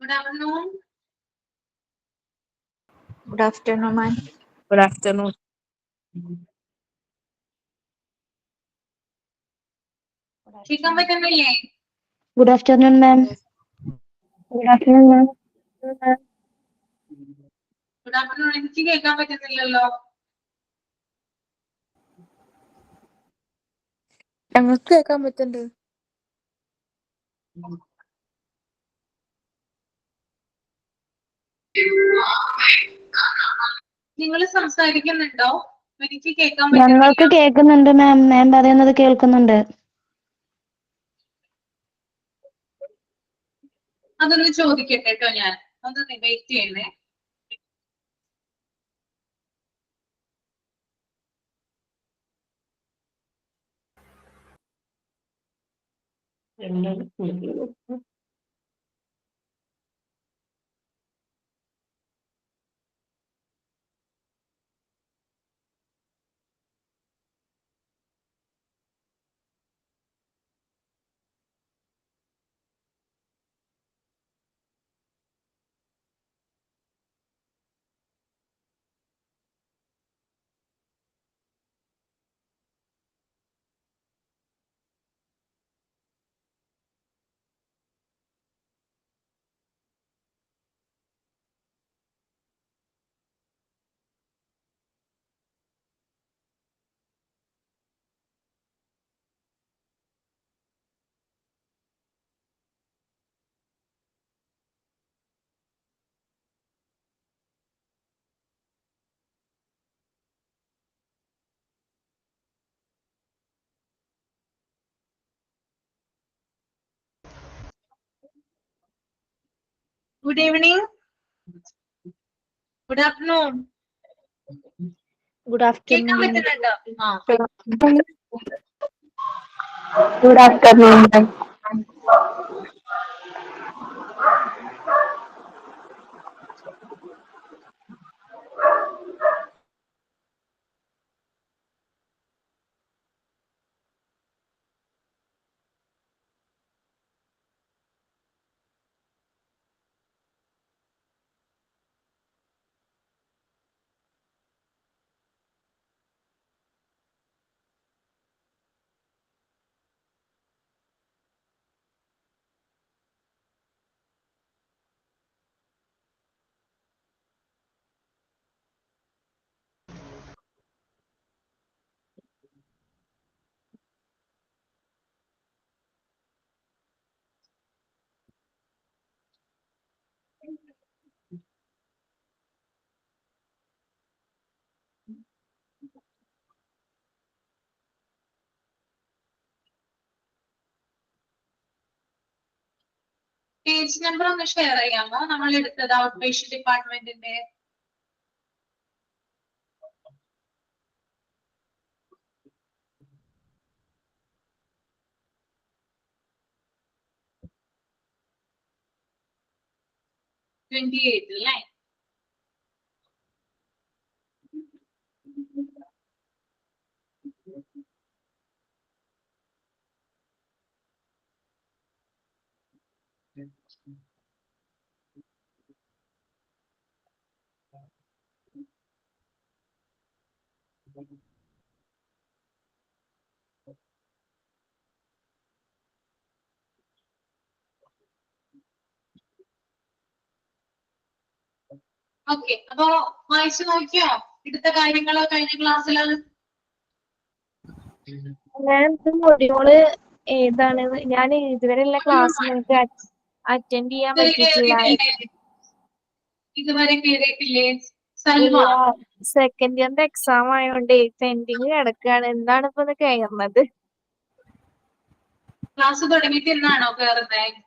Good afternoon. Good afternoon, ma'am. Good afternoon. കേൾക്കാൻ പറ്റുന്നില്ലേ? Good afternoon, ma'am. Good afternoon, ma'am. Good afternoon. എനിക്ക് കേൾക്കാൻ പറ്റുന്നില്ലല്ലോ. ഞങ്ങൾക്ക് കേൾക്കാൻ പറ്റുന്നുണ്ട്. നിങ്ങൾ സംസാരിക്കുന്നുണ്ടോ? എനിക്ക് കേൾക്കാൻ ഞങ്ങൾക്ക് കേൾക്കുന്നുണ്ട് മാം. മാം പറയുന്നത് കേൾക്കുന്നുണ്ട്. അതൊന്ന് ചോദിക്കട്ടെ കേട്ടോ. ഞാൻ ഒന്ന് വെയിറ്റ് ചെയ്യണേ. Good evening. Good afternoon. Good കേൾക്കാൻ afternoon. പറ്റുന്നുണ്ടോ? Good afternoon, ma'am. Page number ഒന്ന് ഷെയർ ചെയ്യാമോ? നമ്മൾ എടുത്തത് ഔട്ട് പേഷ്യന്റ് ഡിപ്പാർട്ട്മെന്റിന്റെ. അല്ലേ? ഓക്കെ, അപ്പൊ വായിച്ചു നോക്കിയോ ഇടുത്ത കാര്യങ്ങളോ കഴിഞ്ഞ ക്ലാസ്സിൽ? മൊഡ്യൂള് ഏതാണ്? ഞാൻ ഇതുവരെയുള്ള ക്ലാസ് നിങ്ങൾക്ക് അറ്റൻഡ് ചെയ്യാൻ പറ്റിയിട്ടില്ല. ഇതുവരെ കേറിയിട്ടില്ലേ? സെക്കൻഡ് ഇയറിന്റെ എക്സാം ആയതുകൊണ്ട് പെൻഡിങ് കിടക്കുകയാണ്. എന്താണ് ഇപ്പൊ കയറുന്നത്? ക്ലാസ് തുടങ്ങിയിട്ട് എന്നാണോ കേറുന്നത്?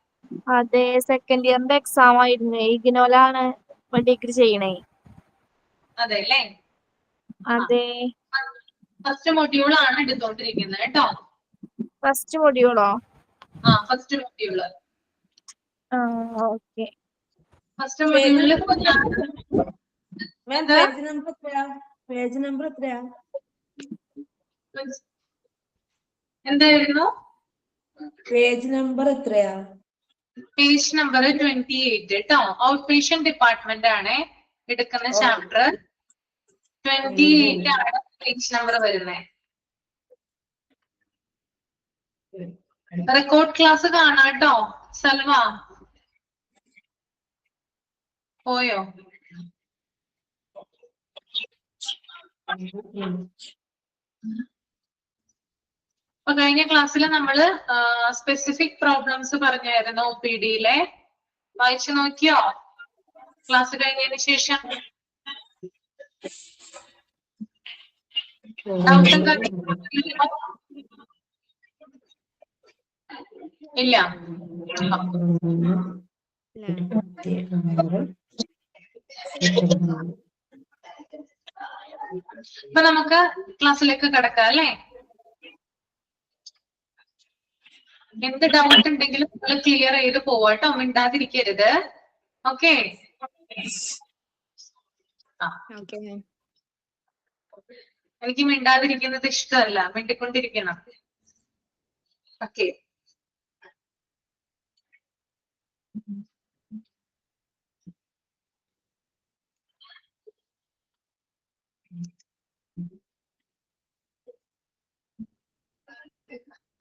അതെ, സെക്കൻഡ് ഇയറിന്റെ എക്സാം ആയിരുന്നു. ഇഗ്നോലാണ് ഡിഗ്രി ചെയ്യണേ. അതെ അല്ലേ? അതെ. ഫസ്റ്റ് മൊഡ്യൂൾ ആണ് എടുത്തോണ്ടിരിക്കുന്നത് കേട്ടോ. ഫസ്റ്റ് മൊഡ്യൂളോ? First module. ഓക്കെ. ഫസ്റ്റ് മൊഡ്യൂളില് പേജ് നമ്പർ എത്രയാ? എന്തായിരുന്നു? പേജ് നമ്പർ എത്രയാ? പേജ് നമ്പർ 28 കേട്ടോ. ഔട്ട് പേഷ്യന്റ് ഡിപ്പാർട്ട്മെന്റ് ആണ് എടുക്കുന്ന ചാപ്റ്റർ. 28 ആണ് പേജ് നമ്പർ വരുന്നത്. റെക്കോർഡ് ക്ലാസ് കാണാട്ടോ. സൽവ പോയോ? അപ്പൊ കഴിഞ്ഞ ക്ലാസ്സിൽ നമ്മള് സ്പെസിഫിക് പ്രോബ്ലംസ് പറഞ്ഞായിരുന്നു OPD-യിലെ. വായിച്ചു നോക്കിയോ ക്ലാസ് കഴിഞ്ഞതിന് ശേഷം? ഇല്ല. അപ്പൊ നമുക്ക് ക്ലാസ്സിലേക്ക് കടക്കാം അല്ലേ? എന്ത് ഡൗട്ട് ഉണ്ടെങ്കിലും നിങ്ങൾ ക്ലിയർ ചെയ്ത് പോവാട്ടോ, മിണ്ടാതിരിക്കരുത്. ഓക്കെ? എനിക്ക് മിണ്ടാതിരിക്കുന്നത് ഇഷ്ടമല്ല, മിണ്ടിക്കൊണ്ടിരിക്കണം. ഓക്കെ.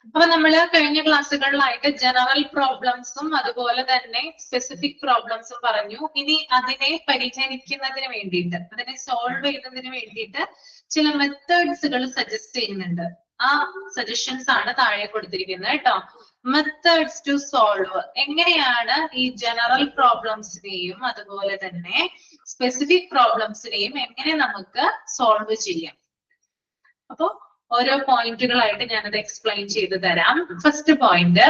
അപ്പൊ നമ്മള് കഴിഞ്ഞ ക്ലാസ്സുകളിലായിട്ട് ജനറൽ പ്രോബ്ലംസും അതുപോലെ തന്നെ സ്പെസിഫിക് പ്രോബ്ലംസും പറഞ്ഞു. ഇനി അതിനെ പരിഹരിക്കുന്നതിന് വേണ്ടിയിട്ട്, അതിനെ സോൾവ് ചെയ്യുന്നതിന് വേണ്ടിയിട്ട് ചില മെത്തേഡ്സുകൾ സജസ്റ്റ് ചെയ്യുന്നുണ്ട്. ആ സജഷൻസ് ആണ് താഴെ കൊടുത്തിരിക്കുന്നത് കേട്ടോ. Methods to solve. എങ്ങനെയാണ് ഈ ജനറൽ പ്രോബ്ലംസിനെയും അതുപോലെ തന്നെ സ്പെസിഫിക് പ്രോബ്ലംസിനെയും എങ്ങനെ നമുക്ക് സോൾവ് ചെയ്യാം. അപ്പൊ ഓരോ പോയിന്റുകളായിട്ട് ഞാനത് എക്സ്പ്ലെയിൻ ചെയ്ത് തരാം. First point,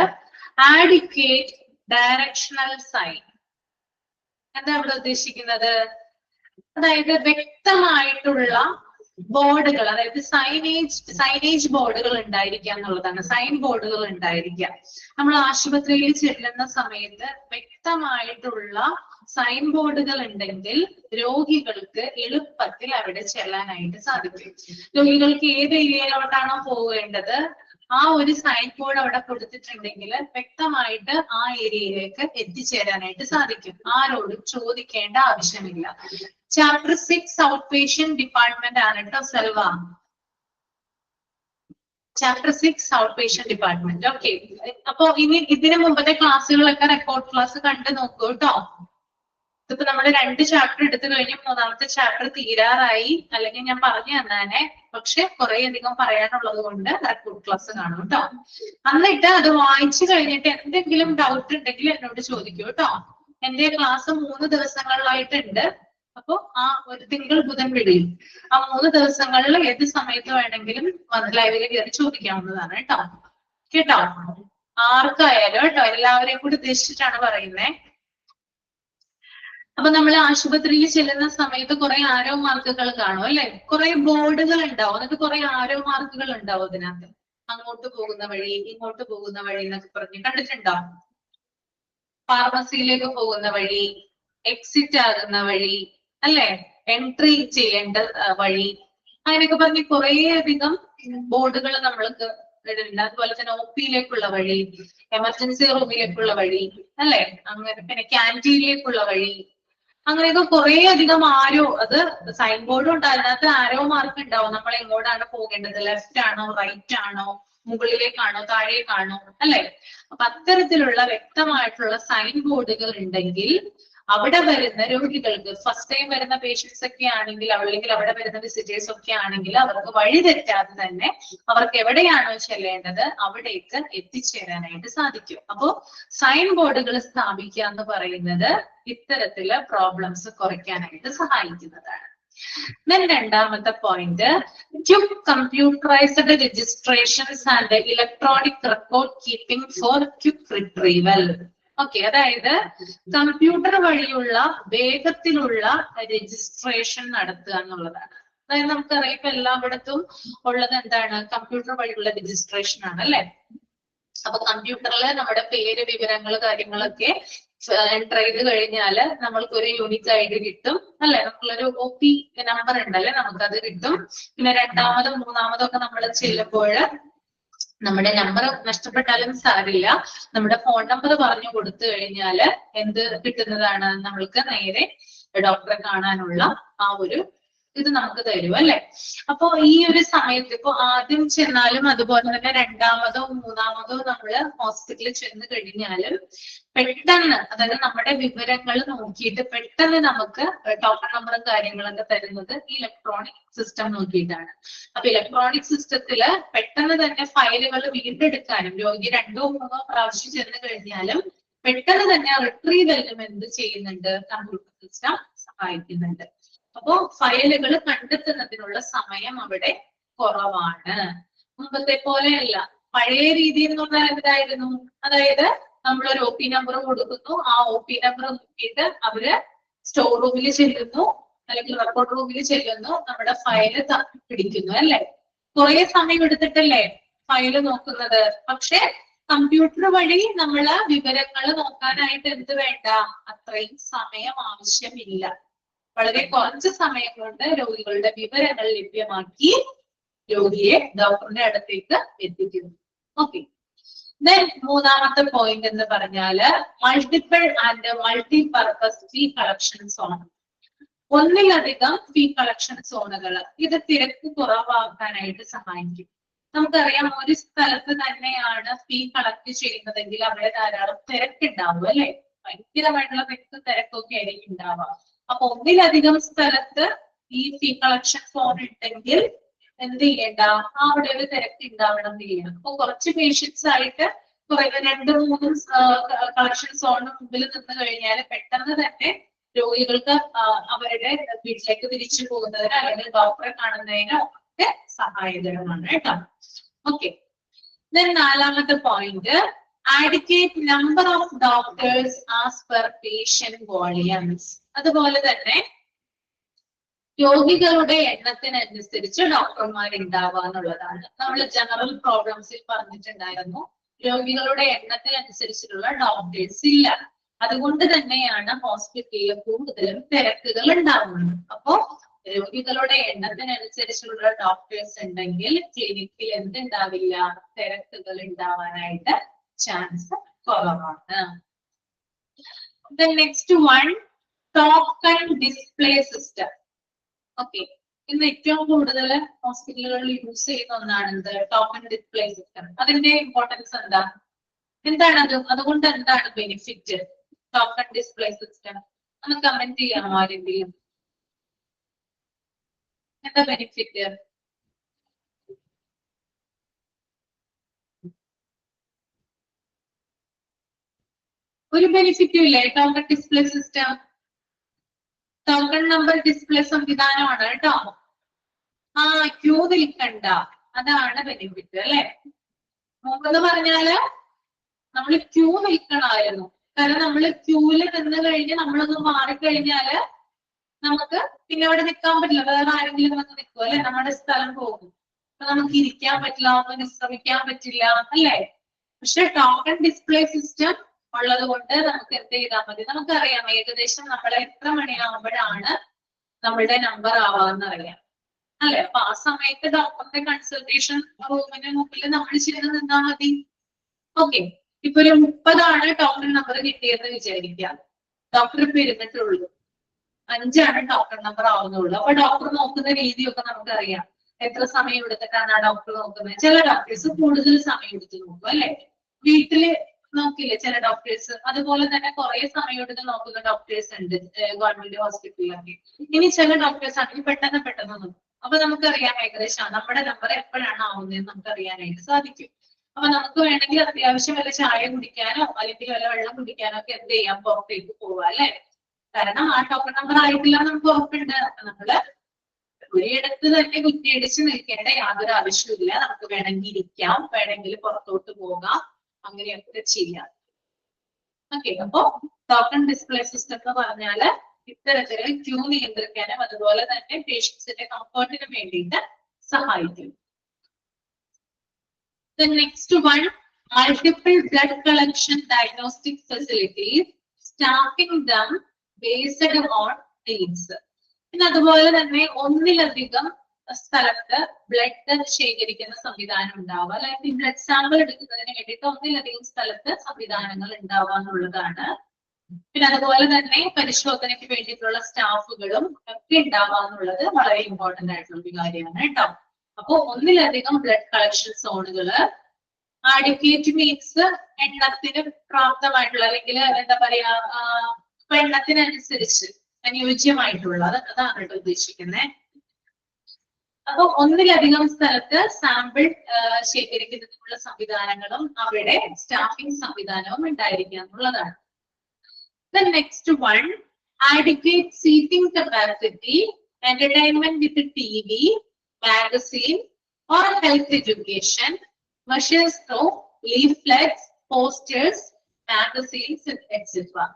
adequate directional sign. എന്താ ഇവിടെ ഉദ്ദേശിക്കുന്നത്? അതായത് വ്യക്തമായിട്ടുള്ള ബോർഡുകൾ, അതായത് സൈനേജ് ബോർഡുകൾ ഉണ്ടായിരിക്കുക എന്നുള്ളതാണ്. സൈൻ ബോർഡുകൾ ഉണ്ടായിരിക്കുക. നമ്മൾ ആശുപത്രിയിൽ ചെല്ലുന്ന സമയത്ത് വ്യക്തമായിട്ടുള്ള സൈൻ ബോർഡുകൾ ഉണ്ടെങ്കിൽ രോഗികൾക്ക് എളുപ്പത്തിൽ അവിടെ ചെല്ലാനായിട്ട് സാധിക്കും. രോഗികൾക്ക് ഏത് ഏരിയയിലോട്ടാണോ പോകേണ്ടത് ആ ഒരു സൈൻ ബോർഡ് അവിടെ കൊടുത്തിട്ടുണ്ടെങ്കിൽ വ്യക്തമായിട്ട് ആ ഏരിയയിലേക്ക് എത്തിച്ചേരാനായിട്ട് സാധിക്കും. ആരോടും ചോദിക്കേണ്ട ആവശ്യമില്ല. ചാപ്റ്റർ 6 ഔട്ട് പേഷ്യന്റ് ഡിപ്പാർട്ട്മെന്റ് ആണ് കേട്ടോ Selva. Chapter 6 out patient department. Okay. അപ്പൊ ഇനി ഇതിനു മുമ്പത്തെ ക്ലാസ്സുകളൊക്കെ റെക്കോർഡ് ക്ലാസ് കണ്ടു നോക്കൂ കേട്ടോ. ഇതിപ്പോ നമ്മൾ 2 ചാപ്റ്റർ എടുത്തു കഴിഞ്ഞ് 3ാമത്തെ ചാപ്റ്റർ തീരാറായി, അല്ലെങ്കിൽ ഞാൻ പറഞ്ഞു തന്നാനെ. പക്ഷെ കുറെ അധികം പറയാനുള്ളത് കൊണ്ട് റെക്കോർഡ് ക്ലാസ് കാണും കേട്ടോ. എന്നിട്ട് അത് വായിച്ചു കഴിഞ്ഞിട്ട് എന്തെങ്കിലും ഡൗട്ട് ഉണ്ടെങ്കിൽ എന്നോട് ചോദിക്കൂ കേട്ടോ. എന്റെ ക്ലാസ് 3 ദിവസങ്ങളിലായിട്ടുണ്ട്. അപ്പൊ ആ ഒരു തിങ്കൾ ബുധൻ വെള്ളി ആ 3 ദിവസങ്ങളിൽ ഏത് സമയത്ത് വേണമെങ്കിലും ലൈവിൽ കയറി ചോദിക്കാവുന്നതാണ് കേട്ടോ. കേട്ടോ? ആർക്കായാലും കേട്ടോ, എല്ലാവരെയും കൂടി ഉദ്ദേശിച്ചിട്ടാണ് പറയുന്നത്. അപ്പൊ നമ്മൾ ആശുപത്രിയിൽ ചെല്ലുന്ന സമയത്ത് കുറെ ആരോ മാർക്കുകൾ കാണും അല്ലെ? കുറെ ബോർഡുകൾ ഉണ്ടാവും, എന്നിട്ട് കുറെ ആരോ മാർക്കുകൾ ഉണ്ടാവും അതിനകത്ത്. അങ്ങോട്ട് പോകുന്ന വഴി, ഇങ്ങോട്ട് പോകുന്ന വഴി എന്നൊക്കെ പറഞ്ഞ് കണ്ടിട്ടുണ്ടോ? ഫാർമസിയിലേക്ക് പോകുന്ന വഴി, എക്സിറ്റ് ആകുന്ന വഴി അല്ലെ, എൻട്രി ചെയ്യേണ്ട വഴി, അങ്ങനെയൊക്കെ പറഞ്ഞ് കുറെ അധികം ബോർഡുകൾ നമ്മൾക്ക് ഇടുന്നുണ്ട്. അതുപോലെ തന്നെ OP-യിലേക്കുള്ള വഴി, എമർജൻസി റൂമിലേക്കുള്ള വഴി അല്ലെ, അങ്ങനെ പിന്നെ ക്യാൻറ്റീനിലേക്കുള്ള വഴി, അങ്ങനെയൊക്കെ കുറെ അധികം ആരോ, അത് സൈൻ ബോർഡും ഉണ്ട്, അതിനകത്ത് ആരോ മാർക്ക് ഉണ്ടാവും. നമ്മൾ എങ്ങോട്ടാണ് പോകേണ്ടത്, ലെഫ്റ്റ് ആണോ റൈറ്റ് ആണോ, മുകളിലേക്കാണോ താഴേക്കാണോ അല്ലെ. അപ്പൊ അത്തരത്തിലുള്ള വ്യക്തമായിട്ടുള്ള സൈൻ ബോർഡുകൾ ഉണ്ടെങ്കിൽ അവിടെ വരുന്ന രോഗികൾക്ക്, ഫസ്റ്റ് ടൈം വരുന്ന പേഷ്യൻസ് ഒക്കെ ആണെങ്കിൽ, അല്ലെങ്കിൽ അവിടെ വരുന്ന വിസിറ്റേഴ്സ് ഒക്കെ ആണെങ്കിൽ അവർക്ക് വഴി തെറ്റാതെ തന്നെ അവർക്ക് എവിടെയാണോ ചെല്ലേണ്ടത് അവിടേക്ക് എത്തിച്ചേരാനായിട്ട് സാധിക്കും. അപ്പോ സൈൻ ബോർഡുകൾ സ്ഥാപിക്കുക എന്ന് പറയുന്നത് ഇത്തരത്തില് പ്രോബ്ലംസ് കുറയ്ക്കാനായിട്ട് സഹായിക്കുന്നതാണ്. Then രണ്ടാമത്തെ point, quick computerised registrations and electronic record keeping for quick retrieval. Okay, അതായത് കമ്പ്യൂട്ടർ വഴിയുള്ള വേഗത്തിലുള്ള രജിസ്ട്രേഷൻ നടത്തുക എന്നുള്ളതാണ്. അതായത് നമുക്കറിയാം ഇപ്പൊ എല്ലായിടത്തും ഉള്ളത് എന്താണ്, കമ്പ്യൂട്ടർ വഴിയുള്ള രജിസ്ട്രേഷൻ ആണ് അല്ലെ. അപ്പൊ കമ്പ്യൂട്ടറിൽ നമ്മുടെ പേര്, വിവരങ്ങൾ, കാര്യങ്ങളൊക്കെ എൻ്റർ ചെയ്ത് കഴിഞ്ഞാല് നമ്മൾക്കൊരു യൂണിക് ID കിട്ടും അല്ലെ. നമ്മളൊരു OP നമ്പർ ഉണ്ടല്ലേ, നമുക്കത് കിട്ടും. പിന്നെ രണ്ടാമതും മൂന്നാമതും ഒക്കെ നമ്മൾ ചെല്ലുമ്പോൾ നമ്മുടെ നമ്പർ നഷ്ടപ്പെട്ടാലും സാരില്ല, നമ്മുടെ ഫോൺ നമ്പർ പറഞ്ഞു കൊടുത്തു കഴിഞ്ഞാൽ എന്ത് കിട്ടുന്നതാണ്, നമ്മൾക്ക് നേരെ ഡോക്ടറെ കാണാനുള്ള ആ ഒരു ഇത് നമുക്ക് തരും അല്ലെ. അപ്പൊ ഈ ഒരു സമയത്ത് ഇപ്പൊ ആദ്യം ചെന്നാലും അതുപോലെ തന്നെ രണ്ടാമതോ മൂന്നാമതോ നമ്മള് ഹോസ്പിറ്റലിൽ ചെന്ന് കഴിഞ്ഞാലും പെട്ടെന്ന്, അതായത് നമ്മുടെ വിവരങ്ങൾ നോക്കിയിട്ട് പെട്ടെന്ന് നമുക്ക് ടോക്കൺ നമ്പറും കാര്യങ്ങളൊക്കെ തരുന്നത് ഈ ഇലക്ട്രോണിക് സിസ്റ്റം നോക്കിയിട്ടാണ്. അപ്പൊ ഇലക്ട്രോണിക് സിസ്റ്റത്തില് പെട്ടെന്ന് തന്നെ ഫയലുകൾ വീണ്ടെടുക്കാനും, രോഗി 2 or 3 പ്രാവശ്യം ചെന്ന് കഴിഞ്ഞാലും പെട്ടെന്ന് തന്നെ റിട്രീവലിനും എന്ത് ചെയ്യുന്നുണ്ട്, കമ്പ്യൂട്ടർ സിസ്റ്റം സഹായിക്കുന്നുണ്ട്. അപ്പോ ഫയലുകൾ കണ്ടെത്തുന്നതിനുള്ള സമയം അവിടെ കുറവാണ്. മുമ്പത്തെ പോലെയല്ല. പഴയ രീതി എന്ന് പറഞ്ഞാൽ എന്തായിരുന്നു, അതായത് നമ്മളൊരു OP നമ്പർ കൊടുക്കുന്നു, ആ OP നമ്പർ നോക്കിയിട്ട് അവര് സ്റ്റോർ റൂമിൽ ചെല്ലുന്നു, അല്ലെങ്കിൽ റെക്കോർഡ് റൂമിൽ ചെല്ലുന്നു, നമ്മുടെ ഫയല് പിടിക്കുന്നു അല്ലെ. കുറെ സമയം എടുത്തിട്ടല്ലേ ഫയല് നോക്കുന്നത്. പക്ഷെ കമ്പ്യൂട്ടർ വഴി നമ്മള് വിവരങ്ങൾ നോക്കാനായിട്ട് എന്ത് വേണ്ട, അത്രയും സമയം ആവശ്യമില്ല. വളരെ കുറച്ച് സമയം കൊണ്ട് രോഗികളുടെ വിവരങ്ങൾ ലഭ്യമാക്കി രോഗിയെ ഡോക്ടറുടെ അടുത്തേക്ക് എത്തിക്കുന്നു. ഓക്കെ. ദെൻ മൂന്നാമത്തെ പോയിന്റ് എന്ന് പറഞ്ഞാല് multiple and multi purpose fee collection zone. ഒന്നിലധികം ഫീ കളക്ഷൻ സോണുകൾ ഇത് തിരക്ക് കുറവാക്കാനായിട്ട് സഹായിക്കും. നമുക്കറിയാം, ഒരു സ്ഥലത്ത് തന്നെയാണ് ഫീ കളക്ട് ചെയ്യുന്നതെങ്കിൽ അവിടെ ധാരാളം തിരക്കുണ്ടാവും അല്ലെ. ഭയങ്കരമായിട്ടുള്ള തിരക്കൊക്കെ ആയിരിക്കും ഉണ്ടാവുക. അപ്പൊ ഒന്നിലധികം സ്ഥലത്ത് ഈ ഫീ കളക്ഷൻ സോൺ ഉണ്ടെങ്കിൽ എന്ത് ചെയ്യേണ്ട, അവിടെ ഒരു തിരക്ക് ഉണ്ടാവണം എന്നില്ല. അപ്പൊ കുറച്ച് പേഷ്യൻസ് ആയിട്ട് 2-3 കളക്ഷൻ സോണിന് മുമ്പിൽ നിന്ന് കഴിഞ്ഞാൽ പെട്ടെന്ന് തന്നെ രോഗികൾക്ക് അവരുടെ വീട്ടിലേക്ക് തിരിച്ചു പോകുന്നതിനോ അല്ലെങ്കിൽ ഡോക്ടറെ കാണുന്നതിനോ ഒക്കെ സഹായകരമാണ് കേട്ടോ. ഓക്കെ. ദെൻ നാലാമത്തെ point, adequate number of doctors as per patient volumes. അതുപോലെ തന്നെ രോഗികളുടെ എണ്ണത്തിനനുസരിച്ച് ഡോക്ടർമാർ ഉണ്ടാവുക എന്നുള്ളതാണ്. നമ്മൾ ജനറൽ പ്രോബ്ലംസിൽ പറഞ്ഞിട്ടുണ്ടായിരുന്നു, രോഗികളുടെ എണ്ണത്തിനനുസരിച്ചിട്ടുള്ള ഡോക്ടേഴ്സ് ഇല്ല. അതുകൊണ്ട് തന്നെയാണ് ഹോസ്പിറ്റലിൽ കൂടുതലും തിരക്കുകൾ ഉണ്ടാവുന്നത്. അപ്പോ രോഗികളുടെ എണ്ണത്തിനനുസരിച്ചുള്ള ഡോക്ടേഴ്സ് ഉണ്ടെങ്കിൽ ക്ലിനിക്കിൽ എന്തുണ്ടാവില്ല, തിരക്കുകൾ ഉണ്ടാവാനായിട്ട് ചാൻസ് കുറവാണ്. The next one, token display system. Okay. ഇന്ന് ഏറ്റവും കൂടുതൽ ഹോസ്പിറ്റലുകളിൽ യൂസ് ചെയ്യുന്ന ഒന്നാണ് എന്ത്, ടോക്കൺ ഡിസ്പ്ലേ സിസ്റ്റം. അതിന്റെ ഇമ്പോർട്ടൻസ് എന്താണത്, അതുകൊണ്ട് എന്താണ് ബെനിഫിറ്റ് ടോക്കൺ ഡിസ്പ്ലേ സിസ്റ്റം? ഒന്ന് കമന്റ് ചെയ്യാമോ ആരെങ്കിലും? എന്താ ബെനിഫിറ്റ്? ഒരു ബെനിഫിറ്റും ഇല്ലേ token display system? Token number display സംവിധാനമാണ് കേട്ടോ. ക്യൂ നിൽക്കണ്ട, അതാണ് ബെനിഫിറ്റ് അല്ലെ. മുമ്പെന്ന് പറഞ്ഞാല് നമ്മൾ ക്യൂ നിൽക്കണമായിരുന്നു. കാരണം നമ്മൾ ക്യൂവിൽ നിന്ന് കഴിഞ്ഞ് നമ്മളൊന്ന് മാറിക്കഴിഞ്ഞാല് നമുക്ക് പിന്നെ അവിടെ നിൽക്കാൻ പറ്റില്ല, വേറെ ആരെങ്കിലും വന്ന് നിൽക്കും അല്ലെ, നമ്മുടെ സ്ഥലം പോകും. അപ്പൊ നമുക്ക് ഇരിക്കാൻ പറ്റില്ല, ഒന്ന് വിശ്രമിക്കാൻ പറ്റില്ല അല്ലേ. പക്ഷെ ടോക്കൺ ഡിസ്പ്ലേ സിസ്റ്റം ഉള്ളത് കൊണ്ട് നമുക്ക് എന്ത് ചെയ്താൽ മതി, നമുക്കറിയാം ഏകദേശം നമ്മൾ എത്ര മണിയാകുമ്പോഴാണ് നമ്മളുടെ നമ്പർ ആവാന്നറിയാം അല്ലെ. അപ്പൊ ആ സമയത്ത് ഡോക്ടറുടെ കൺസൾട്ടേഷൻ റൂമിന് മുമ്പിൽ നമ്മൾ ചെന്ന് നിന്നാൽ മതി. ഓക്കെ. ഇപ്പൊ ഒരു 30 ടോക്കൺ നമ്പർ കിട്ടിയെന്ന് വിചാരിക്കുക. ഡോക്ടർ ഇപ്പൊ ഇരുന്നിട്ടുള്ളൂ, 5 ടോക്കൺ നമ്പർ ആവുന്നുള്ളൂ. അപ്പൊ ഡോക്ടർ നോക്കുന്ന രീതിയൊക്കെ നമുക്കറിയാം. എത്ര സമയം എടുത്തിട്ടാണ് ആ ഡോക്ടർ നോക്കുന്നത്. ചില ഡോക്ടേഴ്സ് കൂടുതൽ സമയം എടുത്ത് നോക്കും അല്ലെ. വീട്ടില് നോക്കില്ലേ ചില ഡോക്ടേഴ്സ്. അതുപോലെ തന്നെ കുറെ സമയം എടുത്ത് നോക്കുന്ന ഡോക്ടേഴ്സ് ഉണ്ട് ഗവൺമെന്റ് ഹോസ്പിറ്റലിലൊക്കെ. ഇനി ചില ഡോക്ടേഴ്സ് ആണെങ്കിൽ പെട്ടെന്ന് നോക്കും. അപ്പൊ നമുക്കറിയാം ഏകദേശം നമ്മുടെ നമ്പർ എപ്പോഴാണ് ആവുന്നതെന്ന് നമുക്ക് അറിയാനായിട്ട് സാധിക്കും. അപ്പൊ നമുക്ക് വേണമെങ്കിൽ അത്യാവശ്യം വല്ല ചായ കുടിക്കാനോ അല്ലെങ്കിൽ വല്ല വെള്ളം കുടിക്കാനോ ഒക്കെ എന്ത് ചെയ്യാം, പുറത്തേക്ക് പോവാ അല്ലെ. കാരണം ആ ടോക്കൺ നമ്പർ ആയിട്ടില്ല നമുക്ക് ഉറപ്പുണ്ട്. അപ്പൊ നമ്മള് ഒരിടത്ത് തന്നെ കുറ്റിയടിച്ച് നിൽക്കേണ്ട യാതൊരു ആവശ്യമില്ല. നമുക്ക് വേണമെങ്കിൽ ഇരിക്കാം, വേണമെങ്കിൽ പുറത്തോട്ട് പോകാം, അങ്ങനെയൊക്കെ ചെയ്യാം. ഓക്കെ. അപ്പൊ ടോക്കൺ ഡിസ്പ്ലേ സിസ്റ്റം എന്ന് പറഞ്ഞാല് ഇത്തരത്തില് ക്യൂ നിയന്ത്രിക്കാനും അതുപോലെ തന്നെ പേഷ്യൻസിന്റെ കംഫർട്ടിന് വേണ്ടിയിട്ട് സഹായിക്കും. The next one, multiple blood collection diagnostic facilities, staffing them based on needs. പിന്നെ അതുപോലെ തന്നെ ഒന്നിലധികം സ്ഥലത്ത് ബ്ലഡ് ശേഖരിക്കുന്ന സംവിധാനം ഉണ്ടാവുക, അല്ലെങ്കിൽ ബ്ലഡ് സാമ്പിൾ എടുക്കുന്നതിന് വേണ്ടിയിട്ട് ഒന്നിലധികം സ്ഥലത്ത് സംവിധാനങ്ങൾ ഉണ്ടാവുക എന്നുള്ളതാണ്. പിന്നെ അതുപോലെ തന്നെ പരിശോധനയ്ക്ക് വേണ്ടിയിട്ടുള്ള സ്റ്റാഫുകളും ഒക്കെ ഉണ്ടാവുക എന്നുള്ളത് വളരെ ഇമ്പോർട്ടന്റ് ആയിട്ടുള്ള ഒരു കാര്യമാണ് കേട്ടോ. അപ്പൊ ഒന്നിലധികം ബ്ലഡ് കളക്ഷൻ സോണുകള്, ആഡിക്വേറ്റ് മീൻസ് എണ്ണത്തിന് പ്രാപ്തമായിട്ടുള്ള, അല്ലെങ്കിൽ എന്താ പറയാ, എണ്ണത്തിനനുസരിച്ച് അനുയോജ്യമായിട്ടുള്ളത്, അതാണ് കേട്ടോ ഉദ്ദേശിക്കുന്നത്. അപ്പൊ ഒന്നിലധികം സ്ഥലത്ത് സാമ്പിൾ ശേഖരിക്കുന്നതിനുള്ള സംവിധാനങ്ങളും അവിടെ സ്റ്റാഫിംഗ് സംവിധാനവും ഉണ്ടായിരിക്കുക എന്നുള്ളതാണ്. The next one, adequate seating capacity, entertainment with TV, magazine or health education, measures through leaflets, posters, magazines, etc.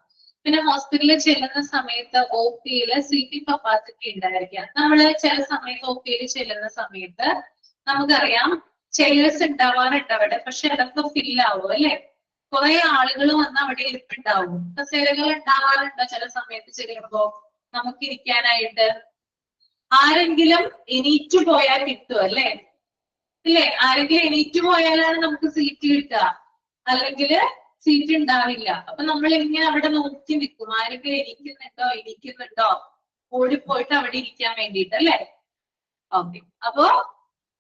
പിന്നെ ഹോസ്പിറ്റലിൽ ചെല്ലുന്ന സമയത്ത് OP-യില് സീറ്റിംഗ് കപ്പാസിറ്റി ഉണ്ടായിരിക്കാം. നമ്മള് ചില സമയത്ത് OP-യിൽ ചെല്ലുന്ന സമയത്ത് നമുക്കറിയാം ചെയേഴ്സ് ഉണ്ടാവാറുണ്ട് അവിടെ, പക്ഷെ അതൊക്കെ ഫിൽ ആവും അല്ലെ. കുറെ ആളുകൾ വന്ന് അവിടെ ഇരിപ്പുണ്ടാവും. കസേരകൾ ഉണ്ടാവാറുണ്ടോ ചില സമയത്ത് ചെല്ലുമ്പോ നമുക്ക് ഇരിക്കാനായിട്ട്? ആരെങ്കിലും എണീറ്റു പോയാൽ കിട്ടും അല്ലെ, ഇല്ലേ? ആരെങ്കിലും എണീറ്റു പോയാലാണ് നമുക്ക് സീറ്റ് കിട്ടുക, അല്ലെങ്കിൽ സീറ്റ് ഉണ്ടാവില്ല. അപ്പൊ നമ്മൾ ഇങ്ങനെ അവിടെ നോക്കി നിൽക്കും, ആരെങ്കിലും ഇരിക്കുന്നുണ്ടോ ഓടിപ്പോയിട്ട് അവിടെ ഇരിക്കാൻ വേണ്ടിയിട്ട് അല്ലെ. ഓക്കെ, അപ്പോ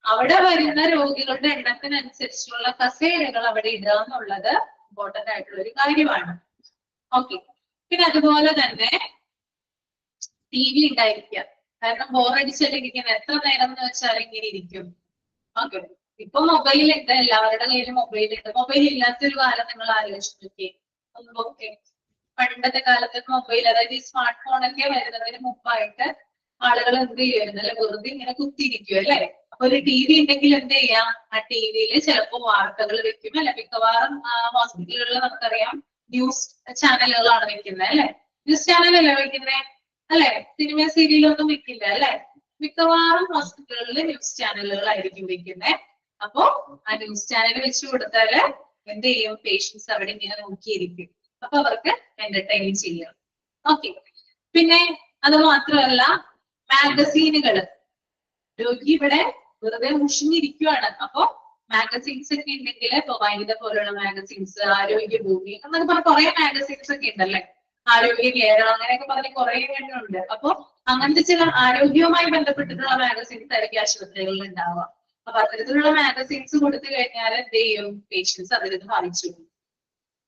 അവിടെ വരുന്ന രോഗികളുടെ എണ്ണത്തിനനുസരിച്ചുള്ള കസേരകൾ അവിടെ ഇടുക എന്നുള്ളത് ഇമ്പോർട്ടന്റ് ആയിട്ടുള്ള ഒരു കാര്യമാണ്. ഓക്കെ, പിന്നെ അതുപോലെ തന്നെ TV ഉണ്ടായിരിക്കുക. കാരണം ബോറടിച്ചല്ലിരിക്കുന്ന എത്ര നേരം എന്ന് വെച്ചാൽ ഇങ്ങനെ ഇരിക്കും. ഓക്കെ, ഇപ്പൊ മൊബൈലുണ്ട്, എല്ലാവരുടെ കയ്യിലും മൊബൈലുണ്ട്. മൊബൈൽ ഇല്ലാത്തൊരു കാലം നിങ്ങൾ ആലോചിച്ച് നോക്കിയേ. ഓക്കെ, പണ്ടത്തെ കാലത്ത് മൊബൈൽ, അതായത് ഈ സ്മാർട്ട് ഫോണൊക്കെ വരുന്നതിന് മുമ്പായിട്ട് ആളുകൾ എന്ത് ചെയ്യുമായിരുന്നു അല്ലെ, വെറുതെ ഇങ്ങനെ കുത്തിയിരിക്കും അല്ലെ. അപ്പൊ ഒരു TV ഉണ്ടെങ്കിൽ എന്ത് ചെയ്യാം, ആ TV-യിൽ ചിലപ്പോൾ വാർത്തകൾ വെക്കും അല്ലെ. മിക്കവാറും ഹോസ്പിറ്റലുകളിൽ നമുക്കറിയാം ന്യൂസ് ചാനലുകളാണ് വെക്കുന്നത് അല്ലെ. ന്യൂസ് ചാനലല്ലേ വെക്കുന്നത് അല്ലെ, സിനിമ സീരിയലൊന്നും വെക്കില്ല അല്ലെ. മിക്കവാറും ഹോസ്പിറ്റലുകളിൽ ന്യൂസ് ചാനലുകളായിരിക്കും വെക്കുന്നത്. അപ്പോ ആ ന്യൂസ് ചാനൽ വെച്ച് കൊടുത്താല് എന്ത് ചെയ്യും, പേഷ്യൻസ് അവിടെ ഇങ്ങനെ നോക്കിയിരിക്കും. അപ്പൊ അവർക്ക് എന്റർടൈൻ ചെയ്യാം. ഓക്കെ, പിന്നെ അത് മാത്രമല്ല മാഗസീനുകള്. രോഗി ഇവിടെ വെറുതെ മുഷിഞ്ഞിരിക്കുവാണ്, അപ്പൊ മാഗസീൻസ് ഒക്കെ ഉണ്ടെങ്കിൽ ഇപ്പൊ വൈദ്യുത പോലുള്ള മാഗസീൻസ്, ആരോഗ്യഭൂമി എന്നൊക്കെ പറഞ്ഞ കുറെ മാഗസീൻസ് ഒക്കെ ഉണ്ടല്ലേ, ആരോഗ്യ കേരളം അങ്ങനെയൊക്കെ പറഞ്ഞ് കുറെ എണ്ണമുണ്ട്. അപ്പൊ അങ്ങനത്തെ ചില ആരോഗ്യവുമായി ബന്ധപ്പെട്ടിട്ടുള്ള മാഗസീൻസ് ആയിരിക്കും ആശുപത്രികളിൽ ഉണ്ടാവുക. അപ്പൊ അത്തരത്തിലുള്ള മാഗസീൻസ് കൊടുത്തു കഴിഞ്ഞാൽ എന്ത് ചെയ്യും, പേഷ്യൻസ് അതിൽ നിന്ന് വായിച്ചു.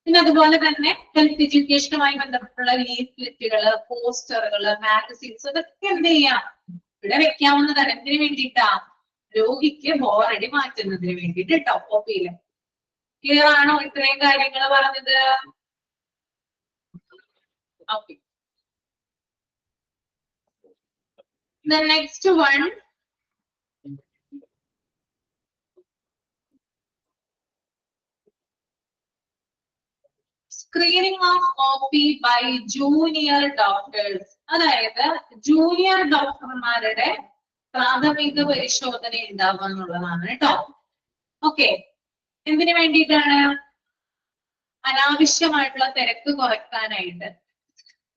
പിന്നെ അതുപോലെ തന്നെ ഹെൽത്ത് എഡ്യൂക്കേഷനുമായി ബന്ധപ്പെട്ടുള്ള ലീഫ്ലെറ്റുകള്, പോസ്റ്ററുകള്, മാഗസീൻസ് അതൊക്കെ എന്ത് ചെയ്യാം, ഇവിടെ വെക്കാവുന്നതാണ്. എന്തിനു വേണ്ടിയിട്ടാ? രോഗിക്ക് ബോറടി മാറ്റുന്നതിന് വേണ്ടിയിട്ട് കേട്ടോ. OP-യില് ക്ലിയർ ആണോ ഇത്രയും കാര്യങ്ങൾ പറഞ്ഞത്? Okay, the next one, screening of OP by junior doctors. അതായത് ജൂനിയർ ഡോക്ടർമാരുടെ പ്രാഥമിക പരിശോധന ഉണ്ടാവുക എന്നുള്ളതാണ് കേട്ടോ. ഓക്കെ, എന്തിനു വേണ്ടിയിട്ടാണ്? അനാവശ്യമായിട്ടുള്ള തിരക്ക് കുറയ്ക്കാനായിട്ട്.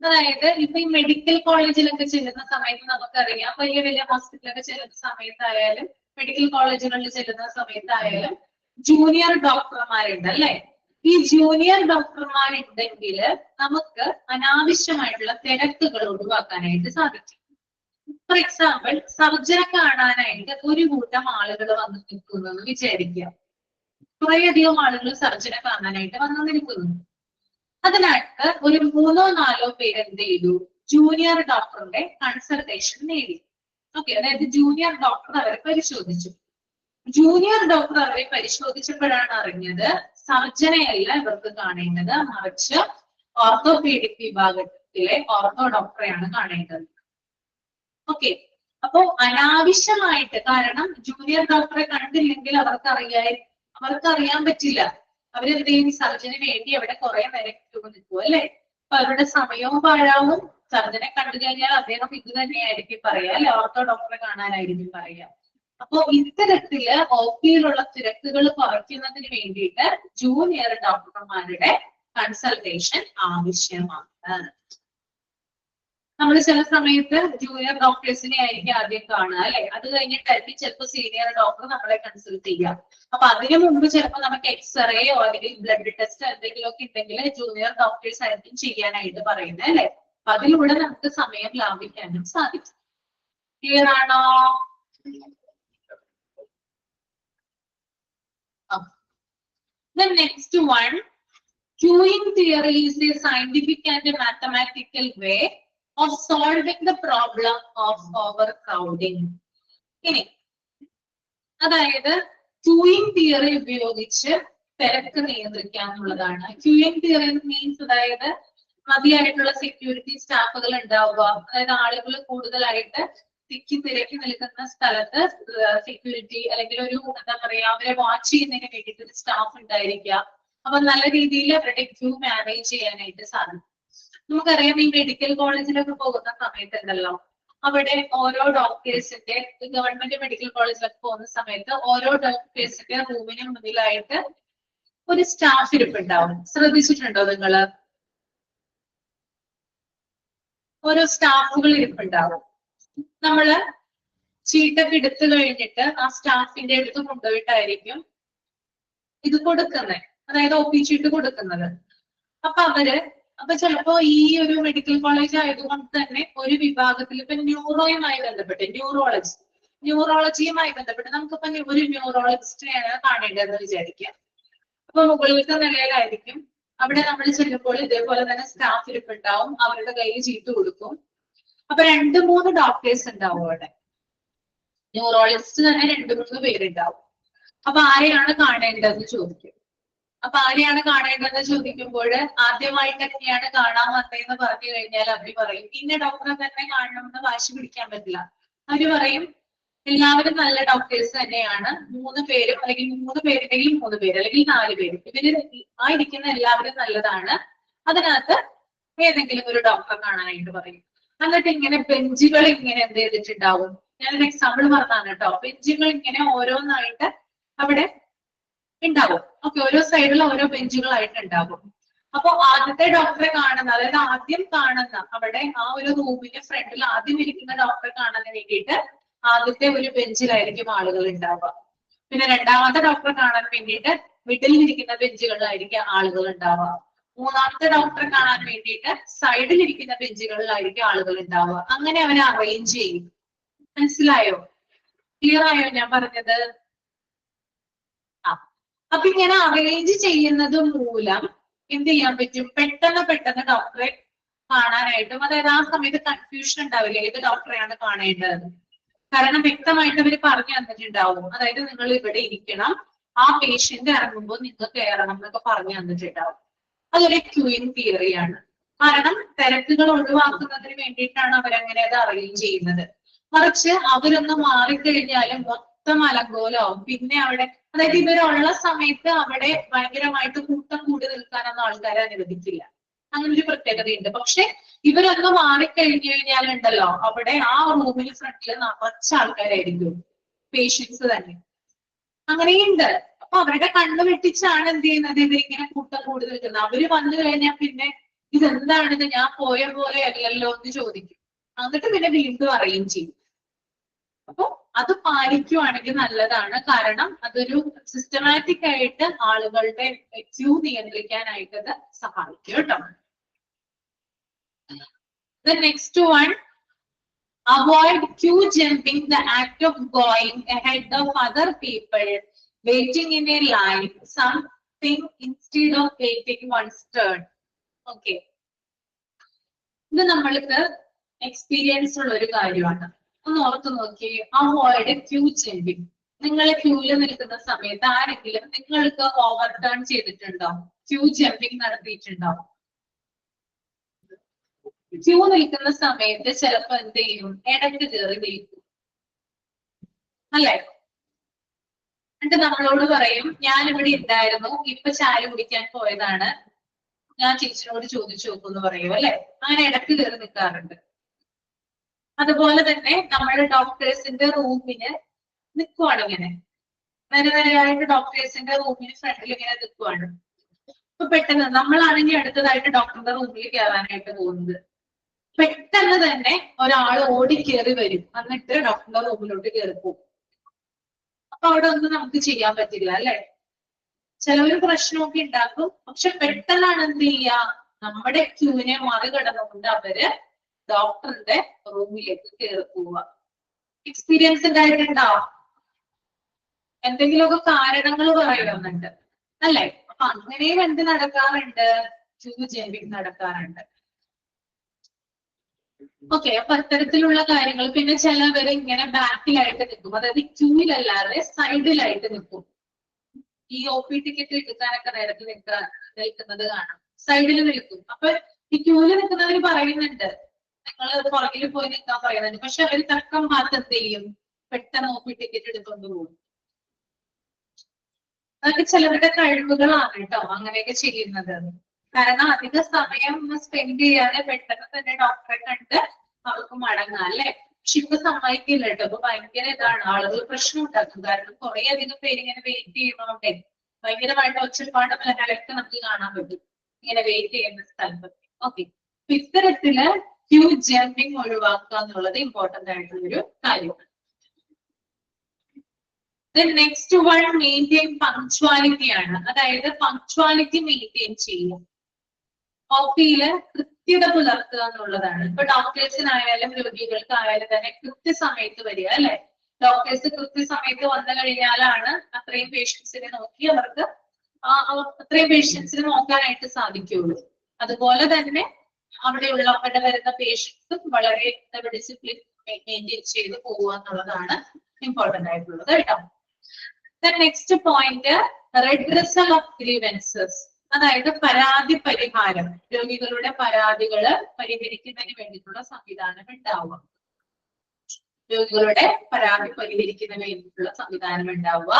അതായത് ഇപ്പൊ ഈ മെഡിക്കൽ കോളേജിലൊക്കെ ചെല്ലുന്ന സമയത്ത് നമുക്കറിയാം, വലിയ വലിയ ഹോസ്പിറ്റലൊക്കെ ചെല്ലുന്ന സമയത്തായാലും മെഡിക്കൽ കോളേജുകളിൽ ചെല്ലുന്ന സമയത്തായാലും ജൂനിയർ ഡോക്ടർമാരുണ്ട് അല്ലെ. ഈ ജൂനിയർ ഡോക്ടർമാരുണ്ടെങ്കിൽ നമുക്ക് അനാവശ്യമായിട്ടുള്ള തിരക്കുകൾ ഒഴിവാക്കാനായിട്ട് സാധിക്കും. ഫോർ എക്സാമ്പിൾ, സർജനെ കാണാനായിട്ട് ഒരു കൂട്ടം ആളുകൾ വന്ന് നിൽക്കുന്നു എന്ന് വിചാരിക്കുക. കുറേയധികം ആളുകൾ സർജനെ കാണാനായിട്ട് വന്നു നിൽക്കുന്നു. അതിനകത്ത് ഒരു 3-4 പേര് എന്ത് ചെയ്തു, ജൂനിയർ ഡോക്ടറുടെ കൺസൾട്ടേഷൻ നേടി. ഓക്കെ, അതായത് ജൂനിയർ ഡോക്ടർ അവരെ പരിശോധിച്ചു. ജൂനിയർ ഡോക്ടർ അവരെ പരിശോധിച്ചപ്പോഴാണ് അറിഞ്ഞത് സർജനെയല്ല ഇവർക്ക് കാണേണ്ടത്, മറിച്ച് ഓർത്തോപീഡിക് വിഭാഗത്തിലെ ഓർത്തോ ഡോക്ടറെയാണ് കാണേണ്ടത്. ഓക്കെ, അപ്പോ അനാവശ്യമായിട്ട്, കാരണം ജൂനിയർ ഡോക്ടറെ കണ്ടില്ലെങ്കിൽ അവർക്കറിയാൻ പറ്റില്ല. അവരെന്ത് ചെയ്യും, സർജന് വേണ്ടി അവിടെ കുറെ നേരം നിൽക്കും അല്ലെ. അപ്പൊ അവരുടെ സമയവും പാഴാവും. സർജനെ കണ്ടു കഴിഞ്ഞാൽ അദ്ദേഹം ഇത് തന്നെയായിരിക്കും പറയാ അല്ലെ, ഓർത്തോ ഡോക്ടറെ കാണാനായിരിക്കും പറയാ. അപ്പോ ഇത്തരത്തില് OP-യിലുള്ള തിരക്കുകൾ കുറയ്ക്കുന്നതിന് വേണ്ടിയിട്ട് ജൂനിയർ ഡോക്ടർമാരുടെ കൺസൾട്ടേഷൻ ആവശ്യമാണ്. നമ്മൾ ചില സമയത്ത് ജൂനിയർ ഡോക്ടേഴ്സിനെ ആയിരിക്കും ആദ്യം കാണുക അല്ലെ. അത് കഴിഞ്ഞിട്ടായിരിക്കും ചിലപ്പോൾ സീനിയർ ഡോക്ടർ നമ്മളെ കൺസൾട്ട് ചെയ്യാം. അപ്പൊ അതിനു മുമ്പ് ചിലപ്പോൾ നമുക്ക് എക്സ്റേയോ അല്ലെങ്കിൽ ബ്ലഡ് ടെസ്റ്റ് എന്തെങ്കിലും ഒക്കെ ഉണ്ടെങ്കിൽ ജൂനിയർ ഡോക്ടേഴ്സ് ആയിരിക്കും ചെയ്യാനായിട്ട് പറയുന്നത് അല്ലെ. അപ്പൊ അതിലൂടെ നമുക്ക് സമയം ലാഭിക്കാനും സാധിക്കും. ക്ലിയർ ആണോ? The next one, queuing theory is a scientific and a mathematical way of solving the problem of overcrowding. ഇനി അതായത് ക്യൂയിങ് തിയറി ഉപയോഗിച്ച് തിരക്ക് നിയന്ത്രിക്കുക എന്നുള്ളതാണ്. ക്യൂയിങ് തിയറി മീൻസ് അതായത് മതിയായിട്ടുള്ള സെക്യൂരിറ്റി സ്റ്റാഫുകൾ ഉണ്ടാവുക, അതായത് ആളുകൾ കൂടുതലായിട്ട് തിരക്കി നിൽക്കുന്ന സ്ഥലത്ത് സെക്യൂരിറ്റി അല്ലെങ്കിൽ ഒരു എന്താ പറയാ അവരെ വാച്ച് ചെയ്യുന്നതിന് വേണ്ടിയിട്ട് ഒരു സ്റ്റാഫ് ഉണ്ടായിരിക്കുക. അപ്പൊ നല്ല രീതിയിൽ അവരുടെ ക്യൂ മാനേജ് ചെയ്യാനായിട്ട് സാധിക്കും. നമുക്കറിയാം ഈ മെഡിക്കൽ കോളേജിലൊക്കെ പോകുന്ന സമയത്ത് ഉണ്ടല്ലോ, അവിടെ ഓരോ ഡോക്ടേഴ്സിന്റെ ഗവൺമെന്റ് മെഡിക്കൽ കോളേജിലൊക്കെ പോകുന്ന സമയത്ത് ഓരോ ഡോക്ടേഴ്സിന്റെ റൂമിന് മുന്നിലായിട്ട് ഒരു സ്റ്റാഫ് ഇരിപ്പുണ്ടാവും. ശ്രദ്ധിച്ചിട്ടുണ്ടോ നിങ്ങള്? ഓരോ സ്റ്റാഫുകൾ ഇരിപ്പുണ്ടാവും. നമ്മള് ചീട്ടൊക്കെ എടുത്തു കഴിഞ്ഞിട്ട് ആ സ്റ്റാഫിന്റെ അടുത്ത് കൊണ്ടുപോയിട്ടായിരിക്കും ഇത് കൊടുക്കുന്നത്, അതായത് ഒ പി ചീട്ട് കൊടുക്കുന്നത്. അപ്പൊ ചിലപ്പോ ഈ ഒരു മെഡിക്കൽ കോളേജ് ആയതുകൊണ്ട് തന്നെ ഒരു വിഭാഗത്തിൽ ഇപ്പൊ ന്യൂറോയുമായി ബന്ധപ്പെട്ട് ന്യൂറോളജിയുമായി ബന്ധപ്പെട്ട് നമുക്കിപ്പോ ഒരു ന്യൂറോളജിസ്റ്റിനെയാണ് കാണേണ്ടതെന്ന് വിചാരിക്കാം. അപ്പൊ മുകളിലത്തെ നിലയിലായിരിക്കും. അവിടെ നമ്മൾ ചെല്ലുമ്പോൾ ഇതേപോലെ തന്നെ സ്റ്റാഫ് ഇരിപ്പുണ്ടാവും, അവരുടെ കയ്യിൽ ചീട്ട് കൊടുക്കും. അപ്പൊ 2-3 ഡോക്ടേഴ്സ് ഉണ്ടാവും അവിടെ. ന്യൂറോളജിസ്റ്റ് തന്നെ 2-3 പേരുണ്ടാവും. അപ്പൊ ആരെയാണ് കാണേണ്ടതെന്ന് ചോദിക്കും. അപ്പൊ ആരെയാണ് കാണേണ്ടതെന്ന് ചോദിക്കുമ്പോൾ ആദ്യമായിട്ടൊക്കെയാണ് കാണാൻ വന്നതെന്ന് പറഞ്ഞു കഴിഞ്ഞാൽ അവര് പറയും ഇന്ന ഡോക്ടറെ തന്നെ കാണണമെന്ന് വാശി പിടിക്കാൻ പറ്റില്ല. അവര് പറയും എല്ലാവരും നല്ല ഡോക്ടേഴ്സ് തന്നെയാണ്, 3 പേരും അല്ലെങ്കിൽ 3 പേരുണ്ടെങ്കിൽ 3 പേര് അല്ലെങ്കിൽ 4 പേരും, ഇവര് ആ ഇരിക്കുന്ന എല്ലാവരും നല്ലതാണ്, അതിനകത്ത് ഏതെങ്കിലും ഒരു ഡോക്ടറെ കാണാനായിട്ട് പറയും. എന്നിട്ട് ഇങ്ങനെ ബെഞ്ചുകൾ ഇങ്ങനെ എന്ത് ചെയ്തിട്ടുണ്ടാവും, ഞാനൊരു എക്സാമ്പിൾ പറഞ്ഞാണ് കേട്ടോ. ബെഞ്ചുകൾ ഇങ്ങനെ ഓരോന്നായിട്ട് അവിടെ ഉണ്ടാവും. ഓക്കെ, ഓരോ സൈഡിൽ ഓരോ ബെഞ്ചുകളായിട്ട് ഉണ്ടാവും. അപ്പൊ ആദ്യത്തെ ഡോക്ടറെ കാണുന്ന, അതായത് ആദ്യം കാണുന്ന അവിടെ ആ ഒരു റൂമിന്റെ ഫ്രണ്ടിൽ ആദ്യം ഇരിക്കുന്ന ഡോക്ടറെ കാണാൻ വേണ്ടിയിട്ട് ആദ്യത്തെ ഒരു ബെഞ്ചിലായിരിക്കും ആളുകൾ ഉണ്ടാവുക. പിന്നെ രണ്ടാമത്തെ ഡോക്ടറെ കാണാൻ വേണ്ടിയിട്ട് മിഡിലിൽ ഇരിക്കുന്ന ബെഞ്ചുകളിലായിരിക്കും ആളുകൾ ഉണ്ടാവുക. മൂന്നാമത്തെ ഡോക്ടറെ കാണാൻ വേണ്ടിയിട്ട് സൈഡിൽ ഇരിക്കുന്ന ബെഞ്ചുകളിലായിരിക്കും ആളുകൾ ഉണ്ടാവുക. അങ്ങനെ അവരെ അറേഞ്ച് ചെയ്യും. മനസ്സിലായോ? ക്ലിയർ ആയോ ഞാൻ പറഞ്ഞത്? അപ്പൊ ഇങ്ങനെ അറേഞ്ച് ചെയ്യുന്നത് മൂലം എന്ത് ചെയ്യാൻ പറ്റും, പെട്ടെന്ന് ഡോക്ടറെ കാണാനായിട്ടും, അതായത് ആ സമയത്ത് കൺഫ്യൂഷൻ ഉണ്ടാവില്ല ഏത് ഡോക്ടറെയാണ് കാണേണ്ടത്. കാരണം വ്യക്തമായിട്ട് അവർ പറഞ്ഞു തന്നിട്ടുണ്ടാവും, അതായത് നിങ്ങൾ ഇവിടെ ഇരിക്കണം, ആ പേഷ്യന്റ് ഇറങ്ങുമ്പോൾ നിങ്ങൾ കയറണം എന്നൊക്കെ പറഞ്ഞു തന്നിട്ടുണ്ടാവും. അതൊരു ക്യൂയിങ് തിയറിയാണ്. കാരണം തിരക്കുകൾ ഒഴിവാക്കുന്നതിന് വേണ്ടിയിട്ടാണ് അവരങ്ങനെ അത് അറേഞ്ച് ചെയ്യുന്നത്. മറിച്ച് അവരൊന്ന് മാറിക്കഴിഞ്ഞാലും മൊത്തം അലങ്കോലമാവും. പിന്നെ അവിടെ, അതായത് ഇവരുള്ള സമയത്ത് അവിടെ ഭയങ്കരമായിട്ട് കൂട്ടം കൂടി നിൽക്കാനൊന്നും ആൾക്കാരെ അനുവദിക്കില്ല. അങ്ങനെ ഒരു പ്രത്യേകതയുണ്ട്. പക്ഷെ ഇവരൊന്ന് മാറിക്കഴിഞ്ഞു കഴിഞ്ഞാലുണ്ടല്ലോ, അവിടെ ആ റൂമിന് ഫ്രണ്ടിൽ നിറച്ച ആൾക്കാരായിരിക്കും, പേഷ്യൻസ് തന്നെ. അങ്ങനെയുണ്ട്. അപ്പൊ അവരുടെ കണ്ണു വെട്ടിച്ചാണ് എന്ത് ചെയ്യുന്നത്, ഇവരിങ്ങനെ കൂട്ടം കൂടി നിൽക്കുന്നത്. അവര് വന്നു കഴിഞ്ഞാൽ പിന്നെ ഇതെന്താണിത്, ഞാൻ പോയ പോലെ അല്ലല്ലോ എന്ന് ചോദിക്കും. എന്നിട്ട് പിന്നെ വീണ്ടും അറേഞ്ച് ചെയ്യും. അപ്പൊ അത് പാലിക്കുവാണെങ്കിൽ നല്ലതാണ്. കാരണം അതൊരു സിസ്റ്റമാറ്റിക് ആയിട്ട് ആളുകളുടെ ക്യൂ നിയന്ത്രിക്കാനായിട്ട് അത് സഹായിക്കും കേട്ടോ. The next one, avoid queue jumping, the act of going ahead of other people, waiting in a line, something instead of waiting one's turn. Okay. ഇത് നമ്മൾക്ക് എക്സ്പീരിയൻസ് ഉള്ള ഒരു കാര്യമാണ്. ഒന്ന് ഓർത്ത് നോക്കിയേ. Avoid queue jumping. നിങ്ങൾ ക്യൂവിൽ നിൽക്കുന്ന സമയത്ത് ആരെങ്കിലും നിങ്ങൾക്ക് ഓവർ ടേൺ ചെയ്തിട്ടുണ്ടോ? ക്യൂ ജമ്പിങ് നടത്തിയിട്ടുണ്ടോ? ക്യൂ നിൽക്കുന്ന സമയത്ത് ചിലപ്പോ എന്ത് ചെയ്യും, ഇടയ്ക്ക് കയറി നിൽക്കും അല്ലെ? എന്നിട്ട് നമ്മളോട് പറയും ഞാൻ ഇവിടെ ഉണ്ടായിരുന്നു, ഇപ്പൊ ചായ കുടിക്കാൻ പോയതാണ്, ഞാൻ ചേച്ചിയോട് ചോദിച്ചു നോക്കുമെന്ന് പറയും അല്ലെ? അങ്ങനെ ഇടയ്ക്ക് കയറി നിൽക്കാറുണ്ട്. അതുപോലെ തന്നെ നമ്മുടെ ഡോക്ടേഴ്സിന്റെ റൂമിന് നിൽക്കുവാണ്, ഇങ്ങനെ നിരനിരയായിട്ട് ഡോക്ടേഴ്സിന്റെ റൂമിന് ഫ്രണ്ടിൽ ഇങ്ങനെ നിൽക്കുവാണ്. അപ്പൊ പെട്ടെന്ന് നമ്മളാണെങ്കിൽ അടുത്തതായിട്ട് ഡോക്ടറുടെ റൂമിൽ കയറാനായിട്ട് പോകുന്നത്. പെട്ടെന്ന് തന്നെ ഒരാൾ ഓടി കയറി വരും, എന്നിട്ട് ഡോക്ടറുടെ റൂമിലോട്ട് കയറി പോകും. അപ്പൊ അവിടെ ഒന്നും നമുക്ക് ചെയ്യാൻ പറ്റില്ല അല്ലെ. ചിലവര് പ്രശ്നമൊക്കെ ഉണ്ടാക്കും, പക്ഷെ പെട്ടെന്നാണ് എന്ത് ചെയ്യുക, നമ്മുടെ ക്യൂവിനെ മറികടന്നുകൊണ്ട് അവര് ഡോക്ടറിന്റെ റൂമിലേക്ക് കയറി പോവുക. എക്സ്പീരിയൻസ് ഉണ്ടായിട്ടുണ്ടോ? എന്തെങ്കിലുമൊക്കെ കാരണങ്ങൾ പറയുന്നുണ്ട് അല്ലെ. അപ്പൊ അങ്ങനെയും എന്ത് നടക്കാറുണ്ട്, ക്യൂ ജമ്പിങ് നടക്കാറുണ്ട്. ഓക്കെ, അപ്പൊ അത്തരത്തിലുള്ള കാര്യങ്ങൾ. പിന്നെ ചിലവര് ഇങ്ങനെ ബാക്കിലായിട്ട് നിൽക്കും, അതായത് ക്യൂവിലല്ലാതെ സൈഡിലായിട്ട് നിൽക്കും. ഈ OP ടിക്കറ്റ് എടുക്കാനൊക്കെ നേരത്തെ നിൽക്കുന്നത് കാണാം, സൈഡിൽ നിൽക്കും. അപ്പൊ ഈ ക്യൂവിൽ നിൽക്കുന്നവര് പറയുന്നുണ്ട് നിങ്ങൾ പുറകിൽ പോയി നിൽക്കാൻ പറയുന്നുണ്ട്, പക്ഷെ അവര് തക്കം ഭാഗത്ത് എന്ത് ചെയ്യും, പെട്ടെന്ന് OP ടിക്കറ്റ് എടുക്കൊണ്ട് പോകും. അതൊക്കെ ചിലവരുടെ കഴിവുകളാണ് കേട്ടോ അങ്ങനെയൊക്കെ ചെയ്യുന്നത്. കാരണം അധിക സമയം സ്പെൻഡ് ചെയ്യാതെ പെട്ടെന്ന് തന്നെ ഡോക്ടറെ കണ്ട് അവർക്ക് മടങ്ങാം അല്ലെ. പക്ഷെ ഇപ്പൊ സമ്മതിക്കില്ല കേട്ടോ. അപ്പൊ ഭയങ്കര ഇതാണ്, ആളുകൾ പ്രശ്നം ഉണ്ടാക്കും. കാരണം കുറെ അധികം പേര് ഇങ്ങനെ വെയിറ്റ് ചെയ്യുന്നതുകൊണ്ടേ ഭയങ്കരമായിട്ട് ഒച്ചപ്പാടും ലഹളയൊക്കെ നമുക്ക് കാണാൻ പറ്റും ഇങ്ങനെ വെയിറ്റ് ചെയ്യുന്ന സ്ഥലത്ത്. ഓക്കെ, ഇത്തരത്തില് ക്യൂ ജമ്പിങ് ഒഴിവാക്കുക എന്നുള്ളത് ഇമ്പോർട്ടന്റ് ആയിട്ടുള്ളൊരു കാര്യമാണ്. നെക്സ്റ്റ് വൺ മെയിൻറ്റെയിൻ പങ്ക്ച്വാലിറ്റി ആണ്. അതായത് പങ്ക്ച്വാലിറ്റി മെയിൻറ്റെയിൻ ചെയ്യുക, OPയില് കൃത്യത പുലർത്തുക എന്നുള്ളതാണ്. ഇപ്പൊ ഡോക്ടേഴ്സിനായാലും രോഗികൾക്കായാലും തന്നെ കൃത്യസമയത്ത് വരിക അല്ലെ. ഡോക്ടേഴ്സ് കൃത്യസമയത്ത് വന്നു കഴിഞ്ഞാലാണ് അത്രയും പേഷ്യൻസിനെ നോക്കി അവർക്ക് അത്രയും പേഷ്യൻസിനെ നോക്കാനായിട്ട് സാധിക്കുകയുള്ളൂ. അതുപോലെ തന്നെ അവിടെയുള്ള അവിടെ വരുന്ന പേഷ്യൻസും വളരെ ഡിസിപ്ലിൻ മെയിൻറ്റെയിൻ ചെയ്ത് പോവുക എന്നുള്ളതാണ് ഇമ്പോർട്ടന്റ് ആയിട്ടുള്ളത് കേട്ടോ. Next point, redressal of grievances, അതായത് പരാതി പരിഹാരം. രോഗികളുടെ പരാതികള് പരിഹരിക്കുന്നതിന് വേണ്ടിയിട്ടുള്ള സംവിധാനം ഉണ്ടാവുക. രോഗികളുടെ പരാതി പരിഹരിക്കുന്നതിന് വേണ്ടിയിട്ടുള്ള സംവിധാനം ഉണ്ടാവുക.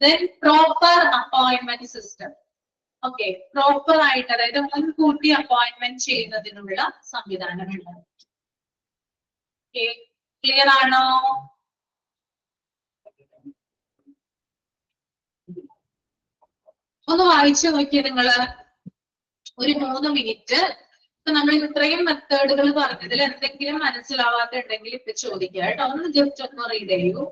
Then proper appointment system. Okay, proper ആയിട്ട്, അതായത് മുൻകൂട്ടി അപ്പോയിന്റ്മെന്റ് ചെയ്യുന്നതിനുള്ള സംവിധാനം ഉണ്ടാവും. ക്ലിയർ ആണോ? ഒന്ന് വായിച്ചു നോക്കിയേ നിങ്ങള് ഒരു 3 മിനിറ്റ്. ഇപ്പൊ നമ്മൾ ഇത്രയും മെത്തേഡുകൾ പറഞ്ഞതിൽ എന്തെങ്കിലും മനസ്സിലാവാത്തുണ്ടെങ്കിൽ ഇപ്പൊ ചോദിക്കുക കേട്ടോ. ഒന്ന് ജസ്റ്റ് ഒന്ന് റീഡ് ചെയ്യൂ.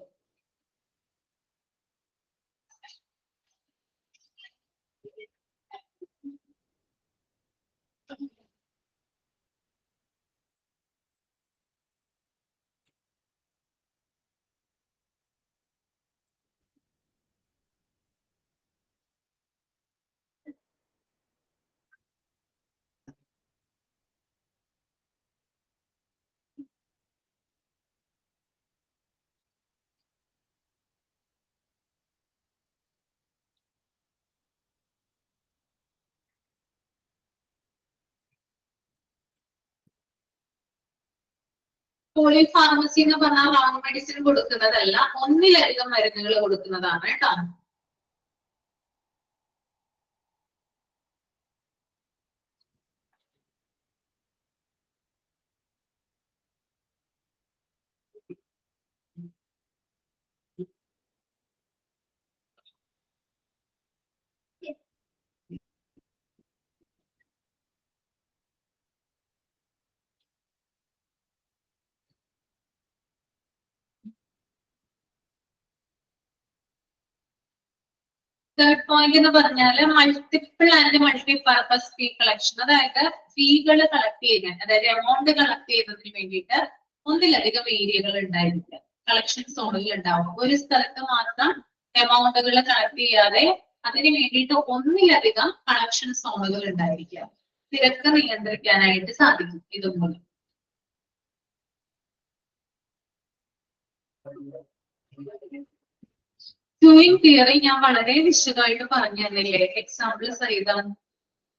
പോളി ഫാർമസി എന്ന് പറഞ്ഞാൽ റോങ് മെഡിസിൻ കൊടുക്കുന്നതല്ല, ഒന്നിലധികം മരുന്നുകൾ കൊടുക്കുന്നതാണ് കേട്ടോ. തേർഡ് പോയിന്റ് എന്ന് പറഞ്ഞാൽ multiple and multi purpose fee collection. അതായത് ഫീകൾ കളക്ട് ചെയ്യാൻ, അതായത് എമൗണ്ട് കളക്ട് ചെയ്യുന്നതിന് വേണ്ടിയിട്ട് ഒന്നിലധികം ഏരിയകൾ ഉണ്ടായിരിക്കും, കളക്ഷൻ സോണുകൾ ഉണ്ടാവും. ഒരു സ്ഥലത്ത് മാത്രം എമൗണ്ടുകൾ കളക്ട് ചെയ്യാതെ അതിന് വേണ്ടിയിട്ട് ഒന്നിലധികം കളക്ഷൻ സോണുകൾ ഉണ്ടായിരിക്കുക. തിരക്ക് നിയന്ത്രിക്കാനായിട്ട് സാധിക്കും ഇതുമൂലം. ക്യൂയിങ് തിയറി ഞാൻ വളരെ വിശദമായിട്ട് പറഞ്ഞു തന്നില്ലേ, എക്സാമ്പിൾ സഹിതം.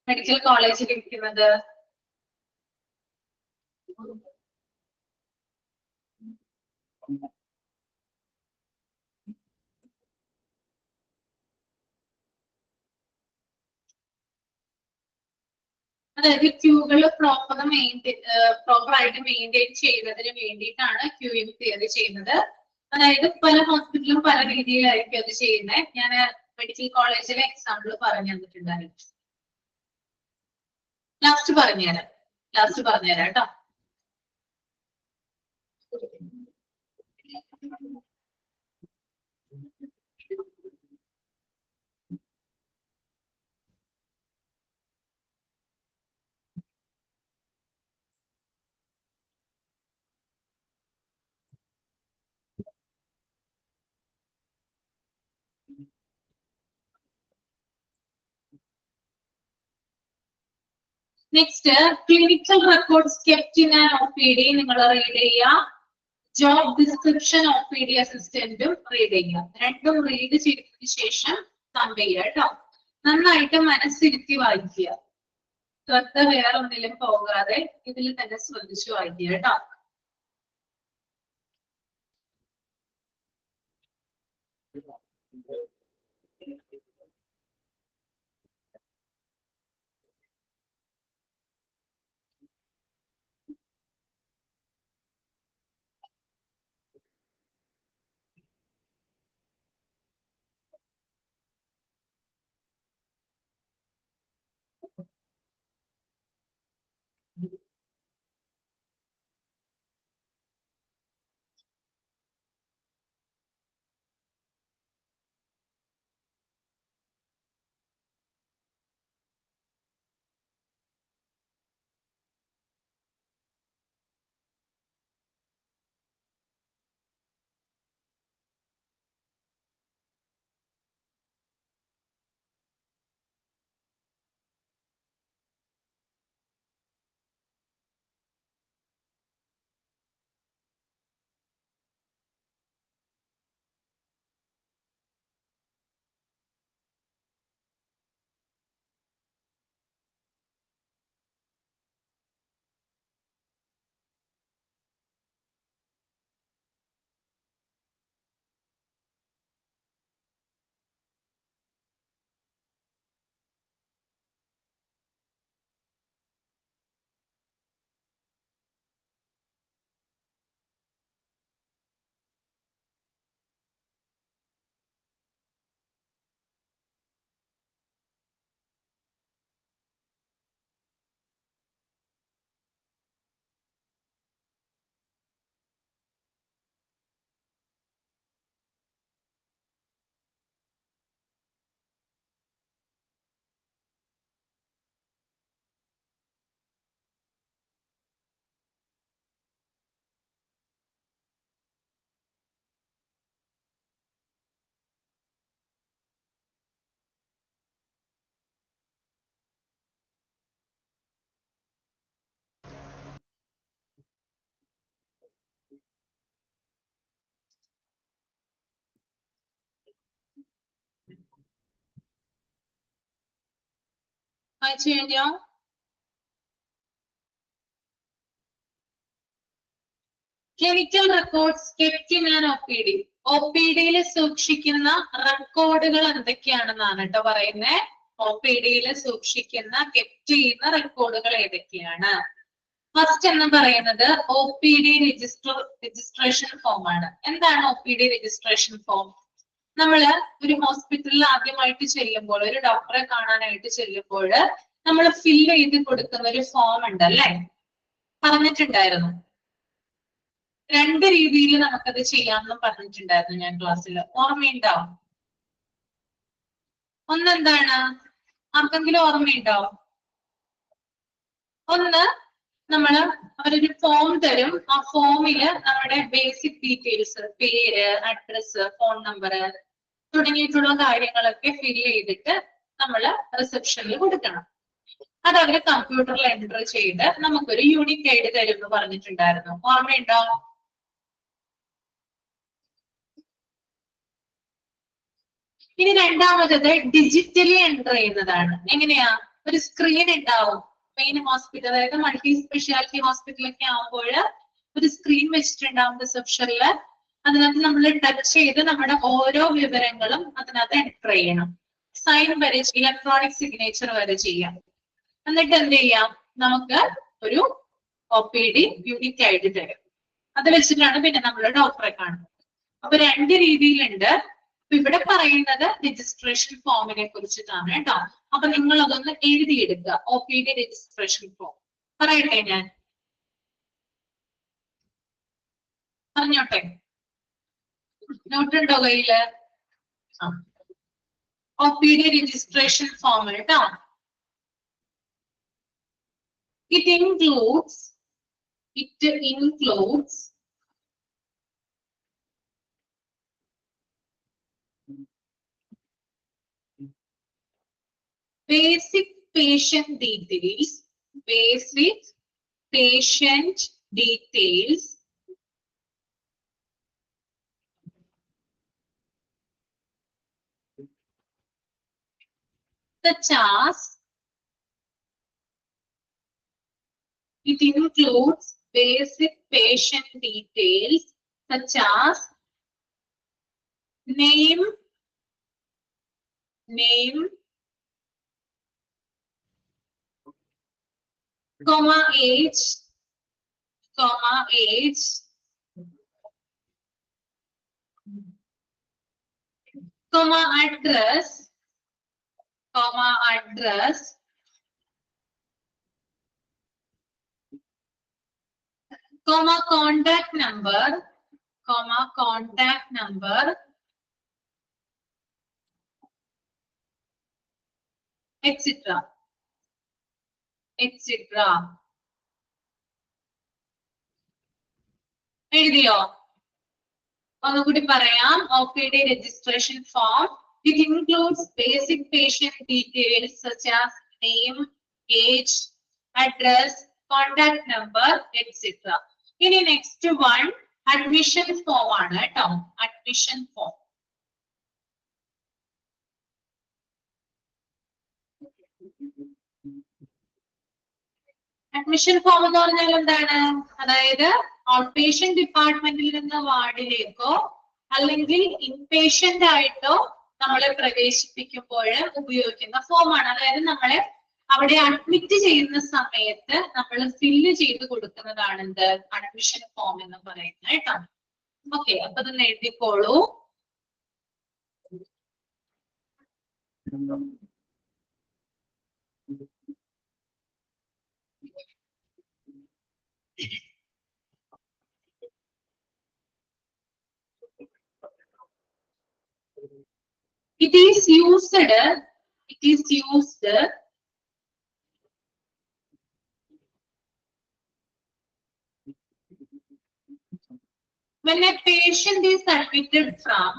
മെഡിക്കൽ കോളേജിൽ ഇരിക്കുന്നത് അതായത് ക്യൂകൾ പ്രോപ്പർ ആയിട്ട് മെയിൻറ്റെയിൻ ചെയ്യുന്നതിന് വേണ്ടിയിട്ടാണ് ക്യൂയിങ് തിയറി ചെയ്യുന്നത്. അതായത് പല ഹോസ്പിറ്റലും പല രീതിയിലായിരിക്കും അത് ചെയ്യുന്നത്. ഞാൻ മെഡിക്കൽ കോളേജിലെ എക്സാമ്പിൾ പറഞ്ഞു തന്നിട്ടുണ്ടായിരുന്നു. ലാസ്റ്റ് പറഞ്ഞുതരാം കേട്ടോ. Next clinical records kept in an OPD നിങ്ങൾ റീഡ് ചെയ്യുക. ജോബ് ഡിസ്ക്രിപ്ഷൻ OPD അസിസ്റ്റന്റും റീഡ് ചെയ്യുക. രണ്ടും റീഡ് ചെയ്തതിനു ശേഷം സബ് ചെയ്യുക കേട്ടോ. നന്നായിട്ട് മനസ്സിരുത്തി വായിക്കുക. ശ്രദ്ധ വേറെ ഒന്നിലും പോകാതെ ഇതിൽ തന്നെ ശ്രദ്ധിച്ചു വായിക്കുക കേട്ടോ. വായിച്ചു കഴിഞ്ഞോ? Clinical records kept in an OPD. OPD-യിൽ സൂക്ഷിക്കുന്ന റെക്കോർഡുകൾ എന്തൊക്കെയാണെന്നാണ് കേട്ടോ പറയുന്നത്. OPD-യിൽ സൂക്ഷിക്കുന്ന കെപ്റ്റ് ചെയ്യുന്ന റെക്കോർഡുകൾ ഏതൊക്കെയാണ്? ഫസ്റ്റ് എന്ന് പറയുന്നത് OPD രജിസ്ട്രേഷൻ ഫോം ആണ്. എന്താണ് OPD രജിസ്ട്രേഷൻ ഫോം? നമ്മള് ഒരു ഹോസ്പിറ്റലിൽ ആദ്യമായിട്ട് ചെല്ലുമ്പോൾ, ഒരു ഡോക്ടറെ കാണാനായിട്ട് ചെല്ലുമ്പോൾ നമ്മൾ ഫില്ല് ചെയ്ത് കൊടുക്കുന്ന ഒരു ഫോം ഉണ്ട് അല്ലേ? പറഞ്ഞിട്ടുണ്ടായിരുന്നു. രണ്ട് രീതിയിൽ നമുക്കത് ചെയ്യാമെന്ന് പറഞ്ഞിട്ടുണ്ടായിരുന്നു ഞാൻ ക്ലാസ്സിൽ. ഓർമ്മയുണ്ടോ? ഒന്നെന്താണ്? ആർക്കെങ്കിലും ഓർമ്മയുണ്ടോ? ഒന്ന്, നമ്മള് അവരൊരു ഫോം തരും. ആ ഫോമില് നമ്മുടെ ബേസിക് ഡീറ്റെയിൽസ്, പേര്, അഡ്രസ്, ഫോൺ നമ്പർ തുടങ്ങിയിട്ടുള്ള കാര്യങ്ങളൊക്കെ ഫിൽ ചെയ്തിട്ട് നമ്മള് റിസപ്ഷനിൽ കൊടുക്കണം. അത് അവര് കമ്പ്യൂട്ടറിൽ എൻ്റർ ചെയ്ത് നമുക്കൊരു യൂണിക് ഐഡി തരും എന്ന് പറഞ്ഞിട്ടുണ്ടായിരുന്നു. ഓർമ്മയുണ്ടോ? ഇനി രണ്ടാമത്തത് ഡിജിറ്റലി എൻ്റർ ചെയ്യുന്നതാണ്. എങ്ങനെയാ? ഒരു സ്ക്രീൻ ഉണ്ടാവും. മെയിൻ ഹോസ്പിറ്റൽ, അതായത് മൾട്ടി സ്പെഷ്യാലിറ്റി ഹോസ്പിറ്റലൊക്കെ ആവുമ്പോൾ ഒരു സ്ക്രീൻ വെച്ചിട്ടുണ്ടാവും റിസപ്ഷനില്. അതിനകത്ത് നമ്മൾ ടച്ച് ചെയ്ത് നമ്മുടെ ഓരോ വിവരങ്ങളും അതിനകത്ത് എൻ്റർ ചെയ്യണം. സൈൻ വരെ, ഇലക്ട്രോണിക് സിഗ്നേച്ചർ വരെ ചെയ്യാം. എന്നിട്ട് എന്ത് ചെയ്യാം? നമുക്ക് ഒരു OPD യൂണിക് ഐഡി തരും. അത് വെച്ചിട്ടാണ് പിന്നെ നമ്മൾ ഡോക്ടറെ കാണുന്നത്. അപ്പൊ രണ്ട് രീതിയിലുണ്ട്. ഇവിടെ പറയുന്നത് രജിസ്ട്രേഷൻ ഫോമിനെ കുറിച്ചിട്ടാണ് കേട്ടോ. അപ്പൊ നിങ്ങൾ അതൊന്ന് എഴുതിയെടുക്കുക. OPD രജിസ്ട്രേഷൻ ഫോം പറയട്ടെ ഞാൻ. പറഞ്ഞോട്ടെ, നോട്ടുണ്ടോ കയ്യില്? OPD registration form കേട്ടോ. It includes basic patient details, such as it includes basic patient details such as name, comma age, comma address, comma contact number, etc. എഴുതിയോ? ഒന്നുകൂടി പറയാം. OPD registration form. It includes basic patient details such as name, age, address, contact number, etc. ഇനി next one admission form ആണ് കേട്ടോ. Admission form. Admission form എന്ന് പറഞ്ഞാൽ എന്താണ്? അതായത് ഔട്ട് പേഷ്യന്റ് ഡിപ്പാർട്ട്മെന്റിൽ നിന്ന് വാർഡിലേക്കോ അല്ലെങ്കിൽ ഇൻപേഷ്യന്റ് ആയിട്ടോ നമ്മളെ പ്രവേശിപ്പിക്കുമ്പോൾ ഉപയോഗിക്കുന്ന ഫോമാണ്. അതായത് നമ്മളെ അവിടെ അഡ്മിറ്റ് ചെയ്യുന്ന സമയത്ത് നമ്മൾ ഫില്ല് ചെയ്ത് കൊടുക്കുന്നതാണ് എന്ത്? അഡ്മിഷൻ ഫോം എന്ന് പറയുന്നത് കേട്ടോ. ഓക്കെ, അപ്പൊ ഇതൊന്ന് എഴുതിക്കോളൂ. It is used when a patient is admitted from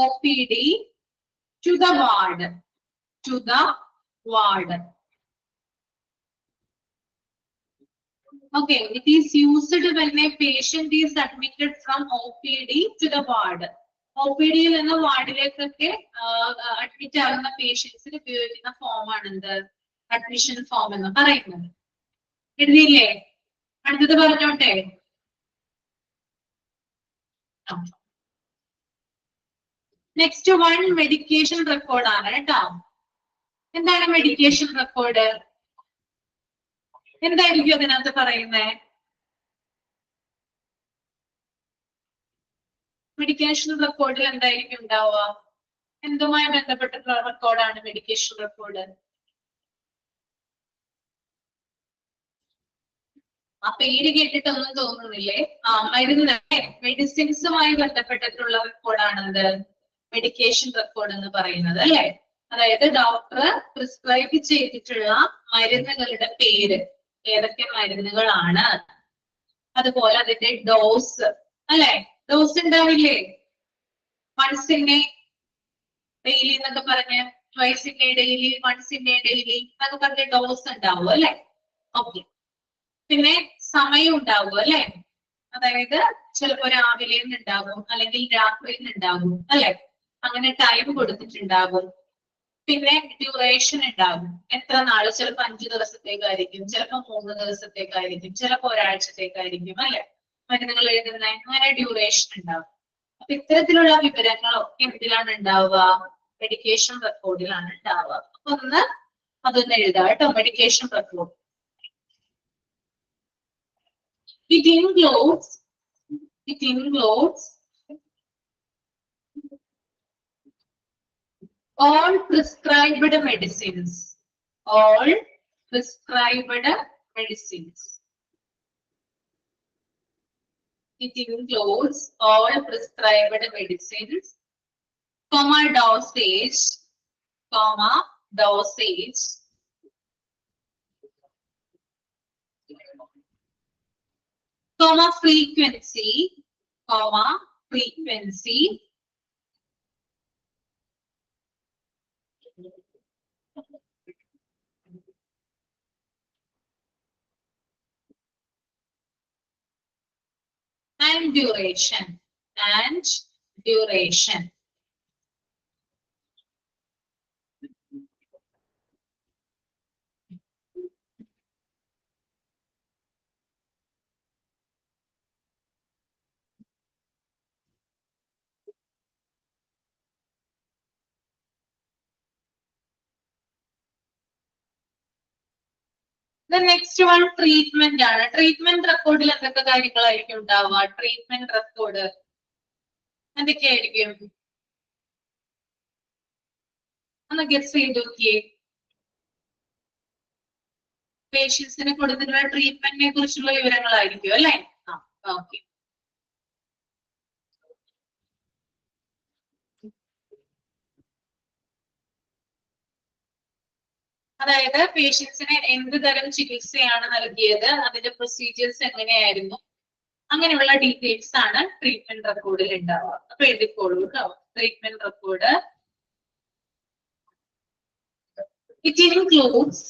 OPD to the ward. Okay, it is used when a patient is admitted from OPD to the ward. OPD യിൽ നിന്ന് വാർഡിലേക്കൊക്കെ admit ആകുന്ന പേഷ്യൻസിന് ഉപയോഗിക്കുന്ന ഫോമാണ് എന്ത്? അഡ്മിഷൻ ഫോം എന്ന് പറയുന്നത്. എഴുതിയില്ലേ? അടുത്തത് പറഞ്ഞോട്ടെ. നെക്സ്റ്റ് വൺ മെഡിക്കേഷൻ റെക്കോർഡ് ആണ് കേട്ടോ. എന്താണ് മെഡിക്കേഷൻ റെക്കോർഡ്? എന്തായിരിക്കും അതിനകത്ത് പറയുന്നത്? മെഡിക്കേഷൻ റെക്കോർഡിൽ എന്തായിരിക്കും ഉണ്ടാവുക? എന്തുമായി ബന്ധപ്പെട്ടിട്ടുള്ള റെക്കോർഡാണ് മെഡിക്കേഷൻ റെക്കോർഡ്? ആ പേര് കേട്ടിട്ടൊന്നും തോന്നുന്നില്ലേ? മരുന്ന്, മെഡിസിൻസുമായി ബന്ധപ്പെട്ടിട്ടുള്ള റെക്കോർഡാണെന്ത്? മെഡിക്കേഷൻ റെക്കോർഡ് എന്ന് പറയുന്നത് അല്ലെ. അതായത് ഡോക്ടർ പ്രിസ്ക്രൈബ് ചെയ്തിട്ടുള്ള മരുന്നുകളുടെ പേര്, ഏതൊക്കെ മരുന്നുകളാണ്, അതുപോലെ അതിന്റെ ഡോസ് അല്ലെ. ഡോസ് ഉണ്ടാവില്ലേ? വൺസ് ഇൻ എ ഡെയിലി എന്നൊക്കെ പറഞ്ഞ്, twice in a daily, once in a daily എന്നൊക്കെ പറഞ്ഞ ഡോസ് ഉണ്ടാവും അല്ലെ. ഓക്കെ, പിന്നെ സമയം ഉണ്ടാവും അല്ലെ. അതായത് ചിലപ്പോ രാവിലെ ഉണ്ടാകും, അല്ലെങ്കിൽ രാത്രിയിൽ ഉണ്ടാകും അല്ലെ. അങ്ങനെ ടൈം കൊടുത്തിട്ടുണ്ടാകും. പിന്നെ ഡ്യൂറേഷൻ ഉണ്ടാകും. എത്ര നാള്? ചിലപ്പോ 5 ദിവസത്തേക്കായിരിക്കും, ചിലപ്പോ 3 ദിവസത്തേക്കായിരിക്കും, ചിലപ്പോ ഒരാഴ്ചത്തേക്കായിരിക്കും അല്ലെ. മരുന്നുകൾ എഴുതുന്നത്, അങ്ങനെ ഡ്യൂറേഷൻ ഉണ്ടാവും. അപ്പൊ ഇത്തരത്തിലുള്ള വിവരങ്ങളൊക്കെ എന്തിലാണ് ഉണ്ടാവുക? മെഡിക്കേഷൻ റെക്കോർഡിലാണ് ഉണ്ടാവുക. അപ്പൊ അതൊന്ന് എഴുതാം കേട്ടോ, medication record. It includes all prescribed medicines. All prescribed medicines. It includes all prescribed medicines, dosage, frequency, and duration. The next one treatment ആണ്. ട്രീറ്റ്മെന്റ് റെക്കോർഡിൽ എന്തൊക്കെ കാര്യങ്ങളായിരിക്കും ഉണ്ടാവുക? ട്രീറ്റ്മെന്റ് റെക്കോർഡ് എന്തൊക്കെയായിരിക്കും? ഒന്ന് ഗസ് ചെയ്ത് നോക്കിയേ. പേഷ്യൻസിന് കൊടുത്തിട്ടുള്ള ട്രീറ്റ്മെന്റിനെ കുറിച്ചുള്ള വിവരങ്ങളായിരിക്കും അല്ലെ? ഓക്കെ. അതായത് പേഷ്യൻസിന് എന്ത് തരം ചികിത്സയാണ് നൽകിയത്, അതിന്റെ പ്രൊസീജിയേഴ്സ് എങ്ങനെയായിരുന്നു, അങ്ങനെയുള്ള ഡീറ്റെയിൽസ് ആണ് ട്രീറ്റ്മെന്റ് റെക്കോർഡിൽ ഉണ്ടാവുക. അപ്പൊ എഴുതിക്കോളൂ കേട്ടോ. Treatment record it includes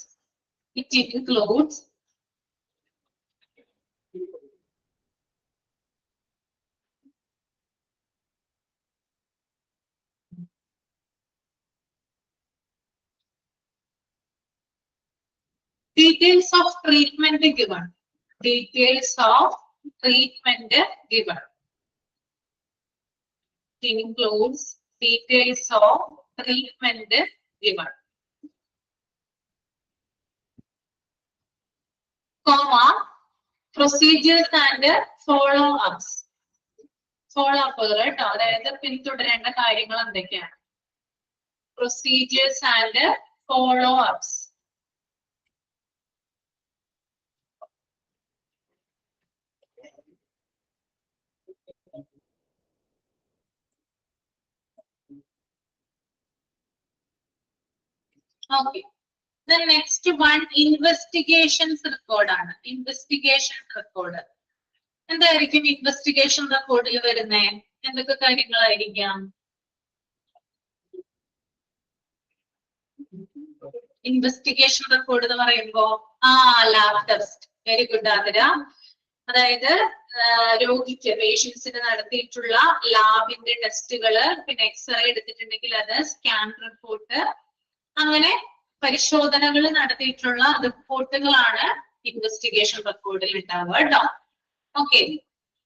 details of treatment given. It includes details of treatment given. Procedures and follow-ups. Follow-up കേട്ടോ, അതായത് പിന്തുടരേണ്ട കാര്യങ്ങൾ എന്തൊക്കെയാണ്? Procedures and follow-ups. Okay. The next one investigations record ആണ്. Investigation record. എന്തായിരിക്കും ഇൻവെസ്റ്റിഗേഷൻ റെക്കോർഡിൽ വരുന്നേ? എന്തൊക്കെ കാര്യങ്ങളായിരിക്കാം? ഇൻവെസ്റ്റിഗേഷൻ റെക്കോർഡ് എന്ന് പറയുമ്പോ lab test. Very good Athira. അതായത് രോഗിക്ക് പേഷ്യൻസിന് നടത്തിയിട്ടുള്ള ലാബിന്റെ ടെസ്റ്റുകള്, പിന്നെ എക്സ്റേ എടുത്തിട്ടുണ്ടെങ്കിൽ അത്, സ്കാൻ റിപ്പോർട്ട്, അങ്ങനെ പരിശോധനകൾ നടത്തിയിട്ടുള്ള റിപ്പോർട്ടുകളാണ് ഇൻവെസ്റ്റിഗേഷൻ റെക്കോർഡിൽ ഉണ്ടാവുക കേട്ടോ. ഓക്കെ,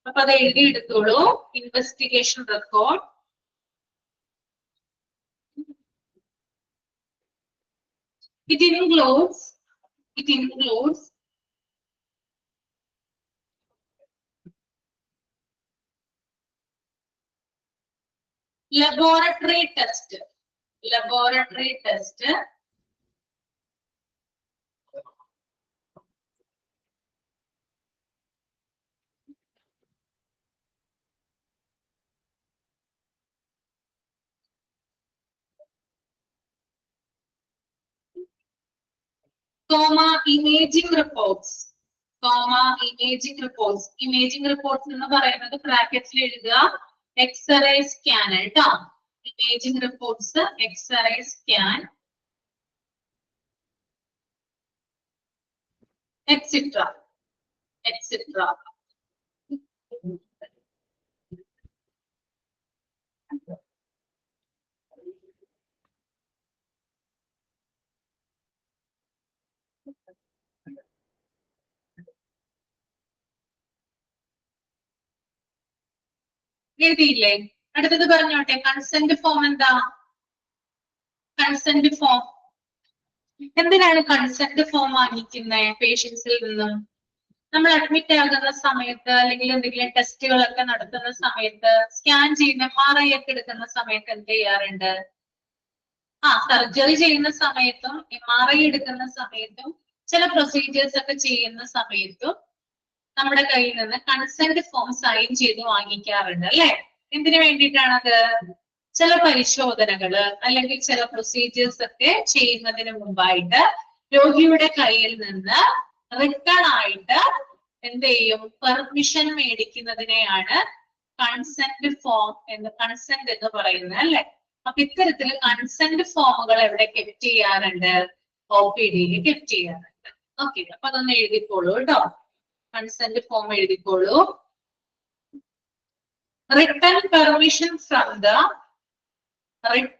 അപ്പൊ അത് എഴുതിയെടുത്തോളൂ. Investigation record it includes laboratory test. imaging reports. Imaging reports എന്ന് പറയുന്നത് ബ്രാക്കറ്റിൽ എഴുതുക എക്സ്റേ സ്കാൻ കേട്ടോ. Imaging reports, X-ray scan, etc. എഴുതിയില്ലേ? അടുത്തത് പറഞ്ഞോട്ടെ, കൺസെന്റ് ഫോം എന്താ? കൺസെന്റ് ഫോം എന്തിനാണ് കൺസെന്റ് ഫോം വാങ്ങിക്കുന്നത് പേഷ്യൻസിൽ നിന്നും? നമ്മൾ അഡ്മിറ്റ് ആകുന്ന സമയത്ത് അല്ലെങ്കിൽ എന്തെങ്കിലും ടെസ്റ്റുകളൊക്കെ നടത്തുന്ന സമയത്ത്, സ്കാൻ ചെയ്യുന്ന MRI ഒക്കെ എടുക്കുന്ന സമയത്ത് എന്ത് ചെയ്യാറുണ്ട്? സർജറി ചെയ്യുന്ന സമയത്തും MRI എടുക്കുന്ന സമയത്തും ചില പ്രൊസീജിയേഴ്സ് ഒക്കെ ചെയ്യുന്ന സമയത്തും നമ്മുടെ കയ്യിൽ നിന്ന് കൺസെന്റ് ഫോം സൈൻ ചെയ്ത് വാങ്ങിക്കാറുണ്ട് അല്ലെ? എന്തിനു വേണ്ടിയിട്ടാണത്? ചില പരിശോധനകള് അല്ലെങ്കിൽ ചില പ്രൊസീജിയേഴ്സ് ഒക്കെ ചെയ്യുന്നതിന് മുമ്പായിട്ട് രോഗിയുടെ കയ്യിൽ നിന്ന് റിട്ടേൺ ആയിട്ട് എന്ത് ചെയ്യും? പെർമിഷൻ മേടിക്കുന്നതിനെയാണ് കൺസെന്റ് ഫോം കൺസെന്റ് എന്ന് പറയുന്നത് അല്ലെ? അപ്പൊ ഇത്തരത്തില് കൺസെന്റ് ഫോമുകൾ എവിടെ കെപ്റ്റ് ചെയ്യാറുണ്ട്? OPD-യിൽ കെപ്റ്റ് ചെയ്യാറുണ്ട്. ഓക്കെ, അപ്പൊ അതൊന്ന് എഴുതിക്കോളൂ കേട്ടോ. കൺസെന്റ് ഫോം എഴുതിക്കോളൂ. Return permission from the patient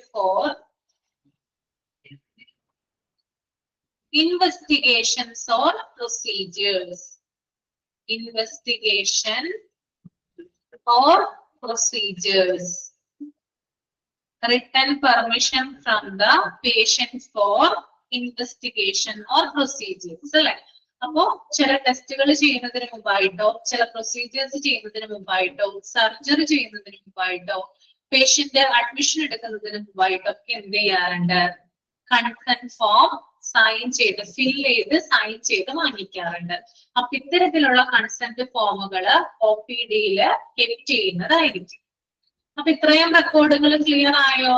for investigations or procedures. Written permission from the patient for investigation or procedures. അല്ലെ? അപ്പോ ചില ടെസ്റ്റുകൾ ചെയ്യുന്നതിന് മുമ്പായിട്ടോ, ചില പ്രൊസീജിയേഴ്സ് ചെയ്യുന്നതിന് മുമ്പായിട്ടോ, സർജറി ചെയ്യുന്നതിന് മുമ്പായിട്ടോ, പേഷ്യന്റ് അഡ്മിഷൻ എടുക്കുന്നതിന് മുമ്പായിട്ടോ ഒക്കെ എന്ത് ചെയ്യാറുണ്ട്? കൺസെന്റ് ഫോം ഫിൽ ചെയ്ത് സൈൻ ചെയ്ത് വാങ്ങിക്കാറുണ്ട്. അപ്പൊ ഇത്തരത്തിലുള്ള കൺസെന്റ് ഫോമുകള് OPD-യിൽ കെപ്റ്റ് ചെയ്യുന്നതായിരിക്കും. അപ്പൊ ഇത്രയും റെക്കോർഡുകൾ ക്ലിയർ ആയോ?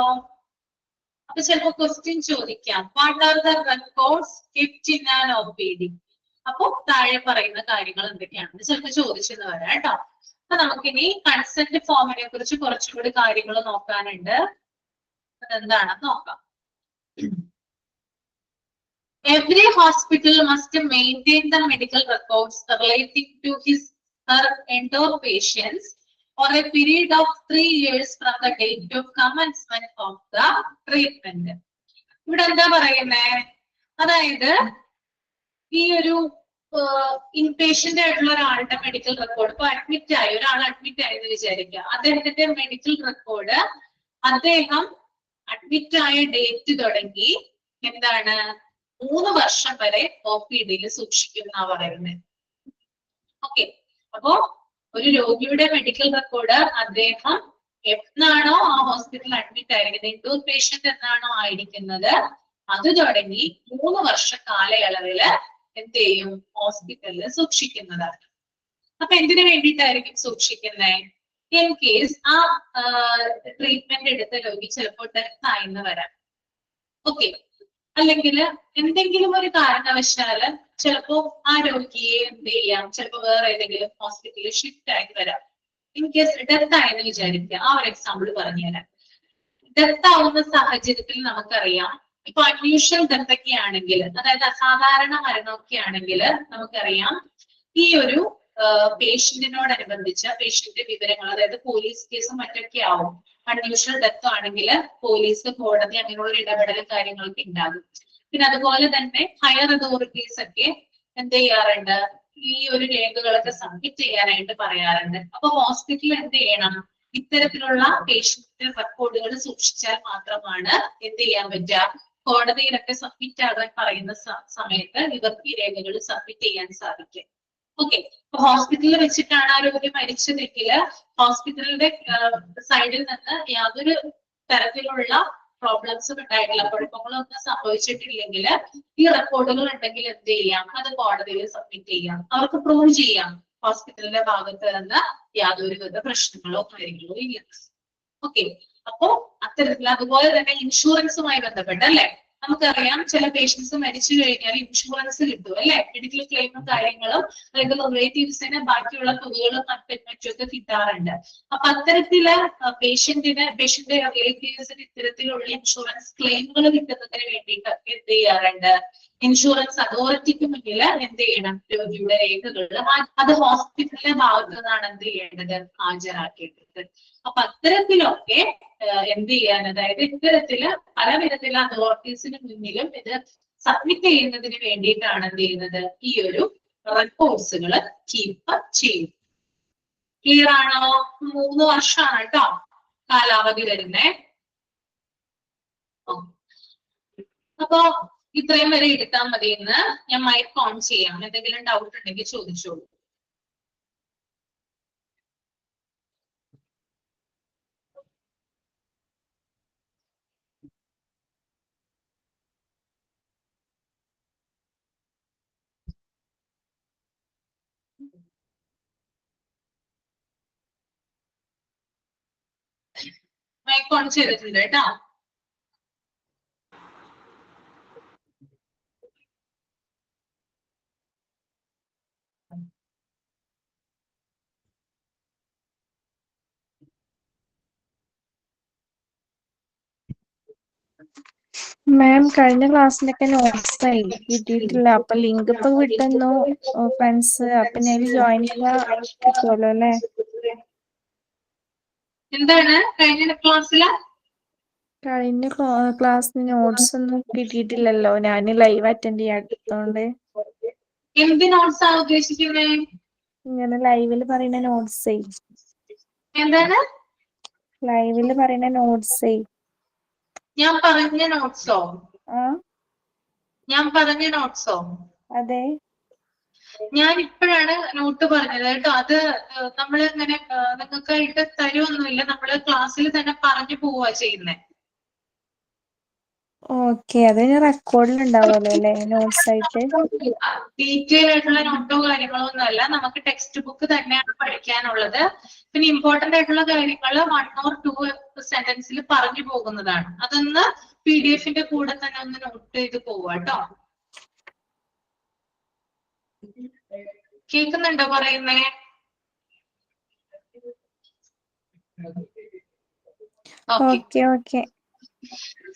അപ്പൊ ചിലപ്പോ ക്വസ്റ്റ്യൻ ചോദിക്കാം, what are the records kept in an OPD? അപ്പൊ താഴെ പറയുന്ന കാര്യങ്ങൾ എന്തൊക്കെയാണെന്ന് ചിലപ്പോൾ ചോദിച്ചെന്ന് വരാം കേട്ടോ. അപ്പൊ നമുക്കിനി കൺസെന്റ് ഫോമിനെ കുറിച്ച് കുറച്ചുകൂടി കാര്യങ്ങൾ നോക്കാനുണ്ട്. അതെന്താണെന്ന് നോക്കാം. Every hospital must maintain the medical records relating to her entire patients for a period of 3 years from the date of commencement of the treatment. ഇവിടെ എന്താ പറയുന്നേ? അതായത് ഈ ഒരു ഇൻപേഷ്യന്റ് ആയിട്ടുള്ള ഒരാളുടെ മെഡിക്കൽ റെക്കോർഡ്, ഇപ്പൊ ഒരാൾ അഡ്മിറ്റ് ആയി എന്ന് വിചാരിക്കുക. അദ്ദേഹത്തിന്റെ മെഡിക്കൽ റെക്കോർഡ് അദ്ദേഹം അഡ്മിറ്റ് ആയ ഡേറ്റ് തുടങ്ങി എന്താണ് 3 വർഷം വരെ OPD-യിൽ സൂക്ഷിക്കും എന്നാ പറയുന്നത്. ഓക്കെ, അപ്പോ ഒരു രോഗിയുടെ മെഡിക്കൽ റെക്കോർഡ് അദ്ദേഹം എന്നാണോ ആ ഹോസ്പിറ്റലിൽ അഡ്മിറ്റ് ആയിരിക്കുന്നത്, ഇൻഡോർ പേഷ്യന്റ് എന്നാണോ ആയിരിക്കുന്നത്, അത് തുടങ്ങി 3 വർഷ കാലയളവില് എന്ത് ചെയ്യും? ഹോസ്പിറ്റലിൽ സൂക്ഷിക്കുന്നതാണ്. അപ്പൊ എന്തിനു വേണ്ടിയിട്ടായിരിക്കും സൂക്ഷിക്കുന്നത്? ഇൻ കേസ് ആ ട്രീറ്റ്മെന്റ് എടുത്ത രോഗി ചിലപ്പോൾ ഡെത്ത് ആയിന്ന് വരാം. ഓക്കെ, അല്ലെങ്കിൽ എന്തെങ്കിലും ഒരു കാരണവശാല് ചിലപ്പോ ആ രോഗിയെ എന്ത് ചെയ്യാം? ചിലപ്പോ വേറെ ഏതെങ്കിലും ഹോസ്പിറ്റലിൽ ഷിഫ്റ്റ് ആയി വരാം. ഇൻ കേസ് ഡെത്ത് ആയെന്ന് വിചാരിക്കുക. ആ ഒരു എക്സാമ്പിൾ പറഞ്ഞുതരാം. ഡെത്ത് ആവുന്ന സാഹചര്യത്തിൽ നമുക്കറിയാം, ഇപ്പൊ അൺയൂഷ്വൽ ഡെത്ത് ഒക്കെ ആണെങ്കിൽ, അതായത് അസാധാരണ മരണമൊക്കെ ആണെങ്കിൽ നമുക്കറിയാം ഈ ഒരു പേഷ്യന്റിനോടനുബന്ധിച്ച പേഷ്യന്റ് വിവരങ്ങൾ, അതായത് പോലീസ് കേസും മറ്റൊക്കെ ആവും. അൺയൂഷ്വൽ ഡെത്ത് ആണെങ്കിൽ പോലീസ്, കോടതി അങ്ങനെയുള്ള ഇടപെടലും കാര്യങ്ങളൊക്കെ ഉണ്ടാകും. പിന്നെ അതുപോലെ തന്നെ ഹയർ അതോറിറ്റീസ് ഒക്കെ എന്ത് ചെയ്യാറുണ്ട്? ഈ ഒരു രേഖകളൊക്കെ സബ്മിറ്റ് ചെയ്യാനായിട്ട് പറയാറുണ്ട്. അപ്പൊ ഹോസ്പിറ്റൽ എന്ത് ചെയ്യണം? ഇത്തരത്തിലുള്ള പേഷ്യന്റ് റെക്കോർഡുകൾ സൂക്ഷിച്ചാൽ മാത്രമാണ് എന്ത് ചെയ്യാൻ പറ്റുക? കോടതിയിലൊക്കെ സബ്മിറ്റ് ആകാൻ പറയുന്ന സമയത്ത് ഇവർക്ക് ഈ രേഖകൾ സബ്മിറ്റ് ചെയ്യാൻ സാധിക്കും. ഓക്കെ, അപ്പൊ ഹോസ്പിറ്റലിൽ വെച്ചിട്ടാണ് ആ രോഗി മരിച്ചതെങ്കിൽ ഹോസ്പിറ്റലിന്റെ സൈഡിൽ നിന്ന് യാതൊരു തരത്തിലുള്ള പ്രോബ്ലംസും ഉണ്ടായിട്ടില്ല, കുഴപ്പങ്ങളൊന്നും സംഭവിച്ചിട്ടില്ലെങ്കിൽ ഈ റെക്കോർഡുകൾ ഉണ്ടെങ്കിൽ എന്ത് ചെയ്യാം? അത് കോടതിയിൽ സബ്മിറ്റ് ചെയ്യാം. അവർക്ക് പ്രൂവ് ചെയ്യാം ഹോസ്പിറ്റലിന്റെ ഭാഗത്ത് നിന്ന് യാതൊരുവിധ പ്രശ്നങ്ങളോ കാര്യങ്ങളോ ഇല്ല. ഓക്കെ, അപ്പോ അത്തരത്തിൽ അതുപോലെ തന്നെ ഇൻഷുറൻസുമായി ബന്ധപ്പെട്ട് അല്ലെ, നമുക്കറിയാം ചില പേഷ്യൻസ് മരിച്ചു കഴിഞ്ഞാൽ ഇൻഷുറൻസ് കിട്ടും അല്ലെ, മെഡിക്കൽ ക്ലെയിമും കാര്യങ്ങളും, അതായത് റിലേറ്റീവ്സിന് ബാക്കിയുള്ള തുകകളും മറ്റൊക്കെ കിട്ടാറുണ്ട്. അപ്പൊ അത്തരത്തില് പേഷ്യന്റ് റിലേറ്റീവ്സിന് ഇത്തരത്തിലുള്ള ഇൻഷുറൻസ് ക്ലെയിമുകൾ കിട്ടുന്നതിന് വേണ്ടിയിട്ട് എന്ത് ചെയ്യാറുണ്ട്? ഇൻഷുറൻസ് അതോറിറ്റിക്ക് മുന്നിൽ എന്ത് ചെയ്യണം, രോഗിയുടെ രേഖകൾ അത് ഹോസ്പിറ്റലിന്റെ ഭാഗത്തു നിന്നാണ് എന്ത് ചെയ്യേണ്ടത്, ഹാജരാക്കേണ്ടത്. അപ്പൊ അത്തരത്തിലൊക്കെ എന്ത് ചെയ്യാൻ, അതായത് ഇത്തരത്തില് പല വിധത്തിലുള്ള അതോറിറ്റീസിന് മുന്നിലും ഇത് സബ്മിറ്റ് ചെയ്യുന്നതിന് വേണ്ടിയിട്ടാണ് എന്ത് ചെയ്യുന്നത്, ഈ ഒരു റെക്കോർഡ്സുകൾ കീപ്പ് ചെയ്യും. ക്ലിയർ ആണോ? 3 വർഷമാണ് കേട്ടോ കാലാവധി വരുന്നേ. അപ്പോ ഇത്രയും വരെ എടുത്താൽ മതി എന്ന് ഞാൻ മൈക്ക് ഓൺ ചെയ്യാം. എന്തെങ്കിലും ഡൗട്ട് ഉണ്ടെങ്കിൽ ചോദിച്ചോളൂ. മൈക്ക് ഓൺ ചെയ്തിട്ടുണ്ട് കേട്ടോ. മാം കഴിഞ്ഞ ക്ലാസ്സിലൊക്കെ നോട്ട്സ് ആയി കിട്ടിയിട്ടില്ല. അപ്പൊ ലിങ്ക് ഇപ്പൊ വിട്ടുന്നു ഫ്രണ്ട്സ്. അപ്പൊ ഞാൻ ജോയിൻ ചെയ്യാൻ കിട്ടുമല്ലോ അല്ലേ? എന്താണ് കഴിഞ്ഞ ക്ലാസ്സില്? കഴിഞ്ഞ ക്ലാസ്സിന് നോട്ട്സ് ഒന്നും കിട്ടിയിട്ടില്ലല്ലോ. ഞാൻ ലൈവ് അറ്റൻഡ് ചെയ്യാത്തതുകൊണ്ട്. എന്ത് നോട്ട്സ് ആണ് ഉദ്ദേശിക്കുന്നത്? ഇങ്ങനെ ലൈവില് പറയുന്ന നോട്ട്സ്. എന്താണ് ലൈവില് പറയുന്ന നോട്ട്സ്? ഞാൻ പറഞ്ഞ നോട്ട്സോ? ആ ഞാൻ പറഞ്ഞ നോട്ട്സോ? അതെ. ഞാൻ ഇപ്പോഴാണ് നോട്ട് പറഞ്ഞത് കേട്ടോ. അത് നമ്മൾ ഇങ്ങനെ നിങ്ങൾക്കായിട്ട് തരുമൊന്നുമില്ല, നമ്മള് ക്ലാസ്സിൽ തന്നെ പറഞ്ഞു പോവാ ചെയ്യുന്നേ. ഓക്കെ, അത് റെക്കോർഡിൽ ഉണ്ടാവുമല്ലോ അല്ലെ നോട്ട്സ് ആയിട്ട്? ഡീറ്റെയിൽ ആയിട്ടുള്ള നോട്ടോ കാര്യങ്ങളോ ഒന്നും അല്ല, നമുക്ക് ടെക്സ്റ്റ് ബുക്ക് തന്നെയാണ് പഠിക്കാനുള്ളത്. പിന്നെ ഇമ്പോർട്ടന്റ് ആയിട്ടുള്ള കാര്യങ്ങൾ 1 or 2 സെന്റൻസിൽ പറഞ്ഞു പോകുന്നതാണ്. അതൊന്ന് PDF-ന്റെ കൂടെ തന്നെ ഒന്ന് നോട്ട് ചെയ്ത് പോവാട്ടോ. കേൾക്കുന്നുണ്ടോ പറയുന്നേ? Okay okay.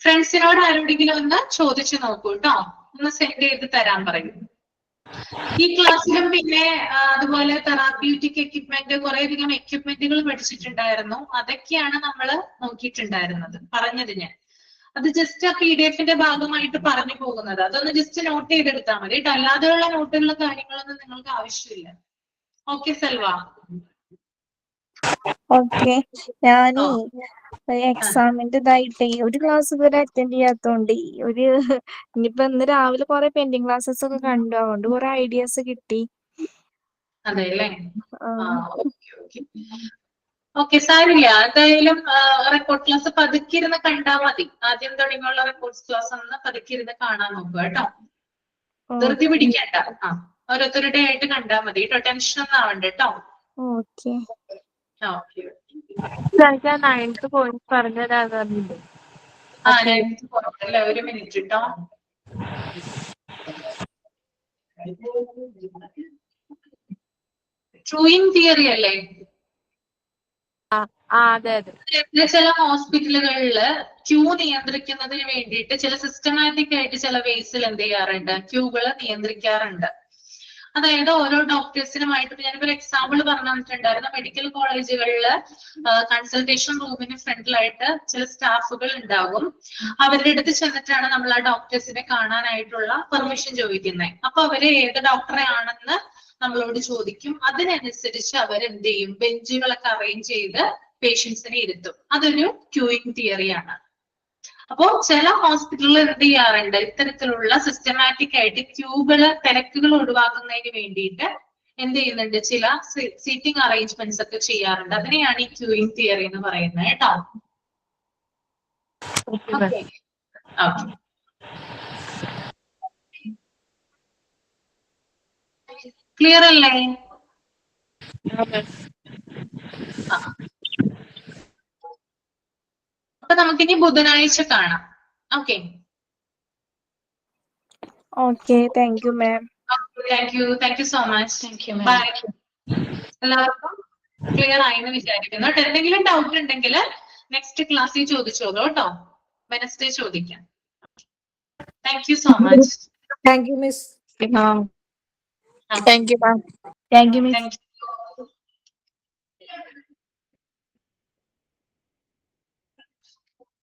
ഫ്രണ്ട്സിനോട് ആരോടെങ്കിലും ഒന്ന് ചോദിച്ചു നോക്കൂ കേട്ടോ, ഒന്ന് സെൻഡ് ചെയ്ത് തരാൻ പറയും. ഈ ക്ലാസ്സിലും പിന്നെ അതുപോലെ തെറാപ്യൂട്ടിക് എക്യുപ്മെന്റ്, കുറെ അധികം എക്യുപ്മെന്റുകൾ പഠിച്ചിട്ടുണ്ടായിരുന്നു. അതൊക്കെയാണ് നമ്മൾ നോക്കിയിട്ടുണ്ടായിരുന്നത്, പറഞ്ഞത് ഞാൻ. അത് ജസ്റ്റ് ആ PDF-ന്റെ ഭാഗമായിട്ട് പറഞ്ഞു പോകുന്നത്. അതൊന്ന് ജസ്റ്റ് നോട്ട് ചെയ്തെടുത്താൽ മതി കേട്ടോ. അല്ലാതെയുള്ള നോട്ടുള്ള കാര്യങ്ങളൊന്നും നിങ്ങൾക്ക് ആവശ്യമില്ല. ഓക്കെ സെൽവ? ഓക്കെ. ഞാനേ എക്സാമിന്റെ ഇതായിട്ടേ ഒരു ക്ലാസ് ഇതുവരെ അറ്റൻഡ് ചെയ്യാത്തോണ്ട് ഇനിയിപ്പോ ഇന്ന് രാവിലെ കുറെ പെൻഡിങ് ക്ലാസ്സസ് ഒക്കെ കണ്ടു. അതുകൊണ്ട് കുറെ ഐഡിയാസ് കിട്ടി. അതെ അല്ലേ? ഓക്കെ, സാരില്ല. എന്തായാലും റെക്കോർഡ് ക്ലാസ് പതുക്കിയിരുന്ന് കണ്ടാൽ മതി. ആദ്യം തുടങ്ങിയുള്ള റെക്കോർഡ് ക്ലാസ് ഒന്ന് പതുക്കിയിരുന്ന് കാണാൻ നോക്കുക കേട്ടോ. ധൃതി പിടിക്കണ്ട. ഓരോരുത്തരുടെ ആയിട്ട് കണ്ടാൽ മതി കേട്ടോ. ടെൻഷൻ ഒന്നും ആവണ്ട കേട്ടോ. ഓക്കെ. നയൻത്ത് പോയിന്റ് പറഞ്ഞുതരാറുണ്ട്. ഒരു മിനിറ്റ് കേട്ടോ. ട്രൂയിങ് തിയറി അല്ലേ? അതെ അതെ. ചില ഹോസ്പിറ്റലുകളില് ക്യൂ നിയന്ത്രിക്കുന്നതിന് വേണ്ടിയിട്ട് ചില സിസ്റ്റമാറ്റിക് ആയിട്ട് ചില വേസിൽ എന്ത് ചെയ്യാറുണ്ട്, ക്യൂകൾ നിയന്ത്രിക്കാറുണ്ട്. അതായത് ഓരോ ഡോക്ടേഴ്സിനുമായിട്ട് ഞാനിപ്പോ ഒരു എക്സാമ്പിൾ പറഞ്ഞു തന്നിട്ടുണ്ടായിരുന്നു. മെഡിക്കൽ കോളേജുകളിൽ കൺസൾട്ടേഷൻ റൂമിന് ഫ്രണ്ടിലായിട്ട് ചില സ്റ്റാഫുകൾ ഉണ്ടാകും. അവരുടെ അടുത്ത് ചെന്നിട്ടാണ് നമ്മൾ ആ ഡോക്ടേഴ്സിനെ കാണാനായിട്ടുള്ള പെർമിഷൻ ചോദിക്കുന്നത്. അപ്പൊ അവര് ഏത് ഡോക്ടറെ ആണെന്ന് നമ്മളോട് ചോദിക്കും. അതിനനുസരിച്ച് അവരെന്ത് ചെയ്യും, ബെഞ്ചുകളൊക്കെ അറേഞ്ച് ചെയ്ത് പേഷ്യൻസിനെ ഇരുത്തും. അതൊരു ക്യൂയിങ് തിയറിയാണ്. അപ്പോ ചില ഹോസ്പിറ്റലുകൾ എന്ത് ചെയ്യാറുണ്ട്, ഇത്തരത്തിലുള്ള സിസ്റ്റമാറ്റിക് ആയിട്ട് തിരക്കുകൾ ഒഴിവാക്കുന്നതിന് വേണ്ടിയിട്ട് എന്ത് ചെയ്യുന്നുണ്ട്, ചില സീറ്റിംഗ് അറേഞ്ച്മെന്റ്സ് ഒക്കെ ചെയ്യാറുണ്ട്. അതിനെയാണ് ഈ ക്യൂയിങ് തിയറി എന്ന് പറയുന്നത് കേട്ടോ. ക്ലിയർ അല്ലേ? അപ്പൊ നമുക്കിനി ബുധനാഴ്ച കാണാം. Okay. Okay, thank you ma'am. Thank you so much. Bye. എല്ലാവർക്കും ക്ലിയർ ആയെന്ന് വിചാരിക്കുന്നു. എന്തെങ്കിലും ഡൗട്ട് ഉണ്ടെങ്കിൽ നെക്സ്റ്റ് ക്ലാസ്സിൽ ചോദിച്ചോളൂ കേട്ടോ. വെനസ്ഡേ ചോദിക്കാം. Thank you so much. Thank you, Miss. Thank you, ma'am. Thank you miss. Thank you.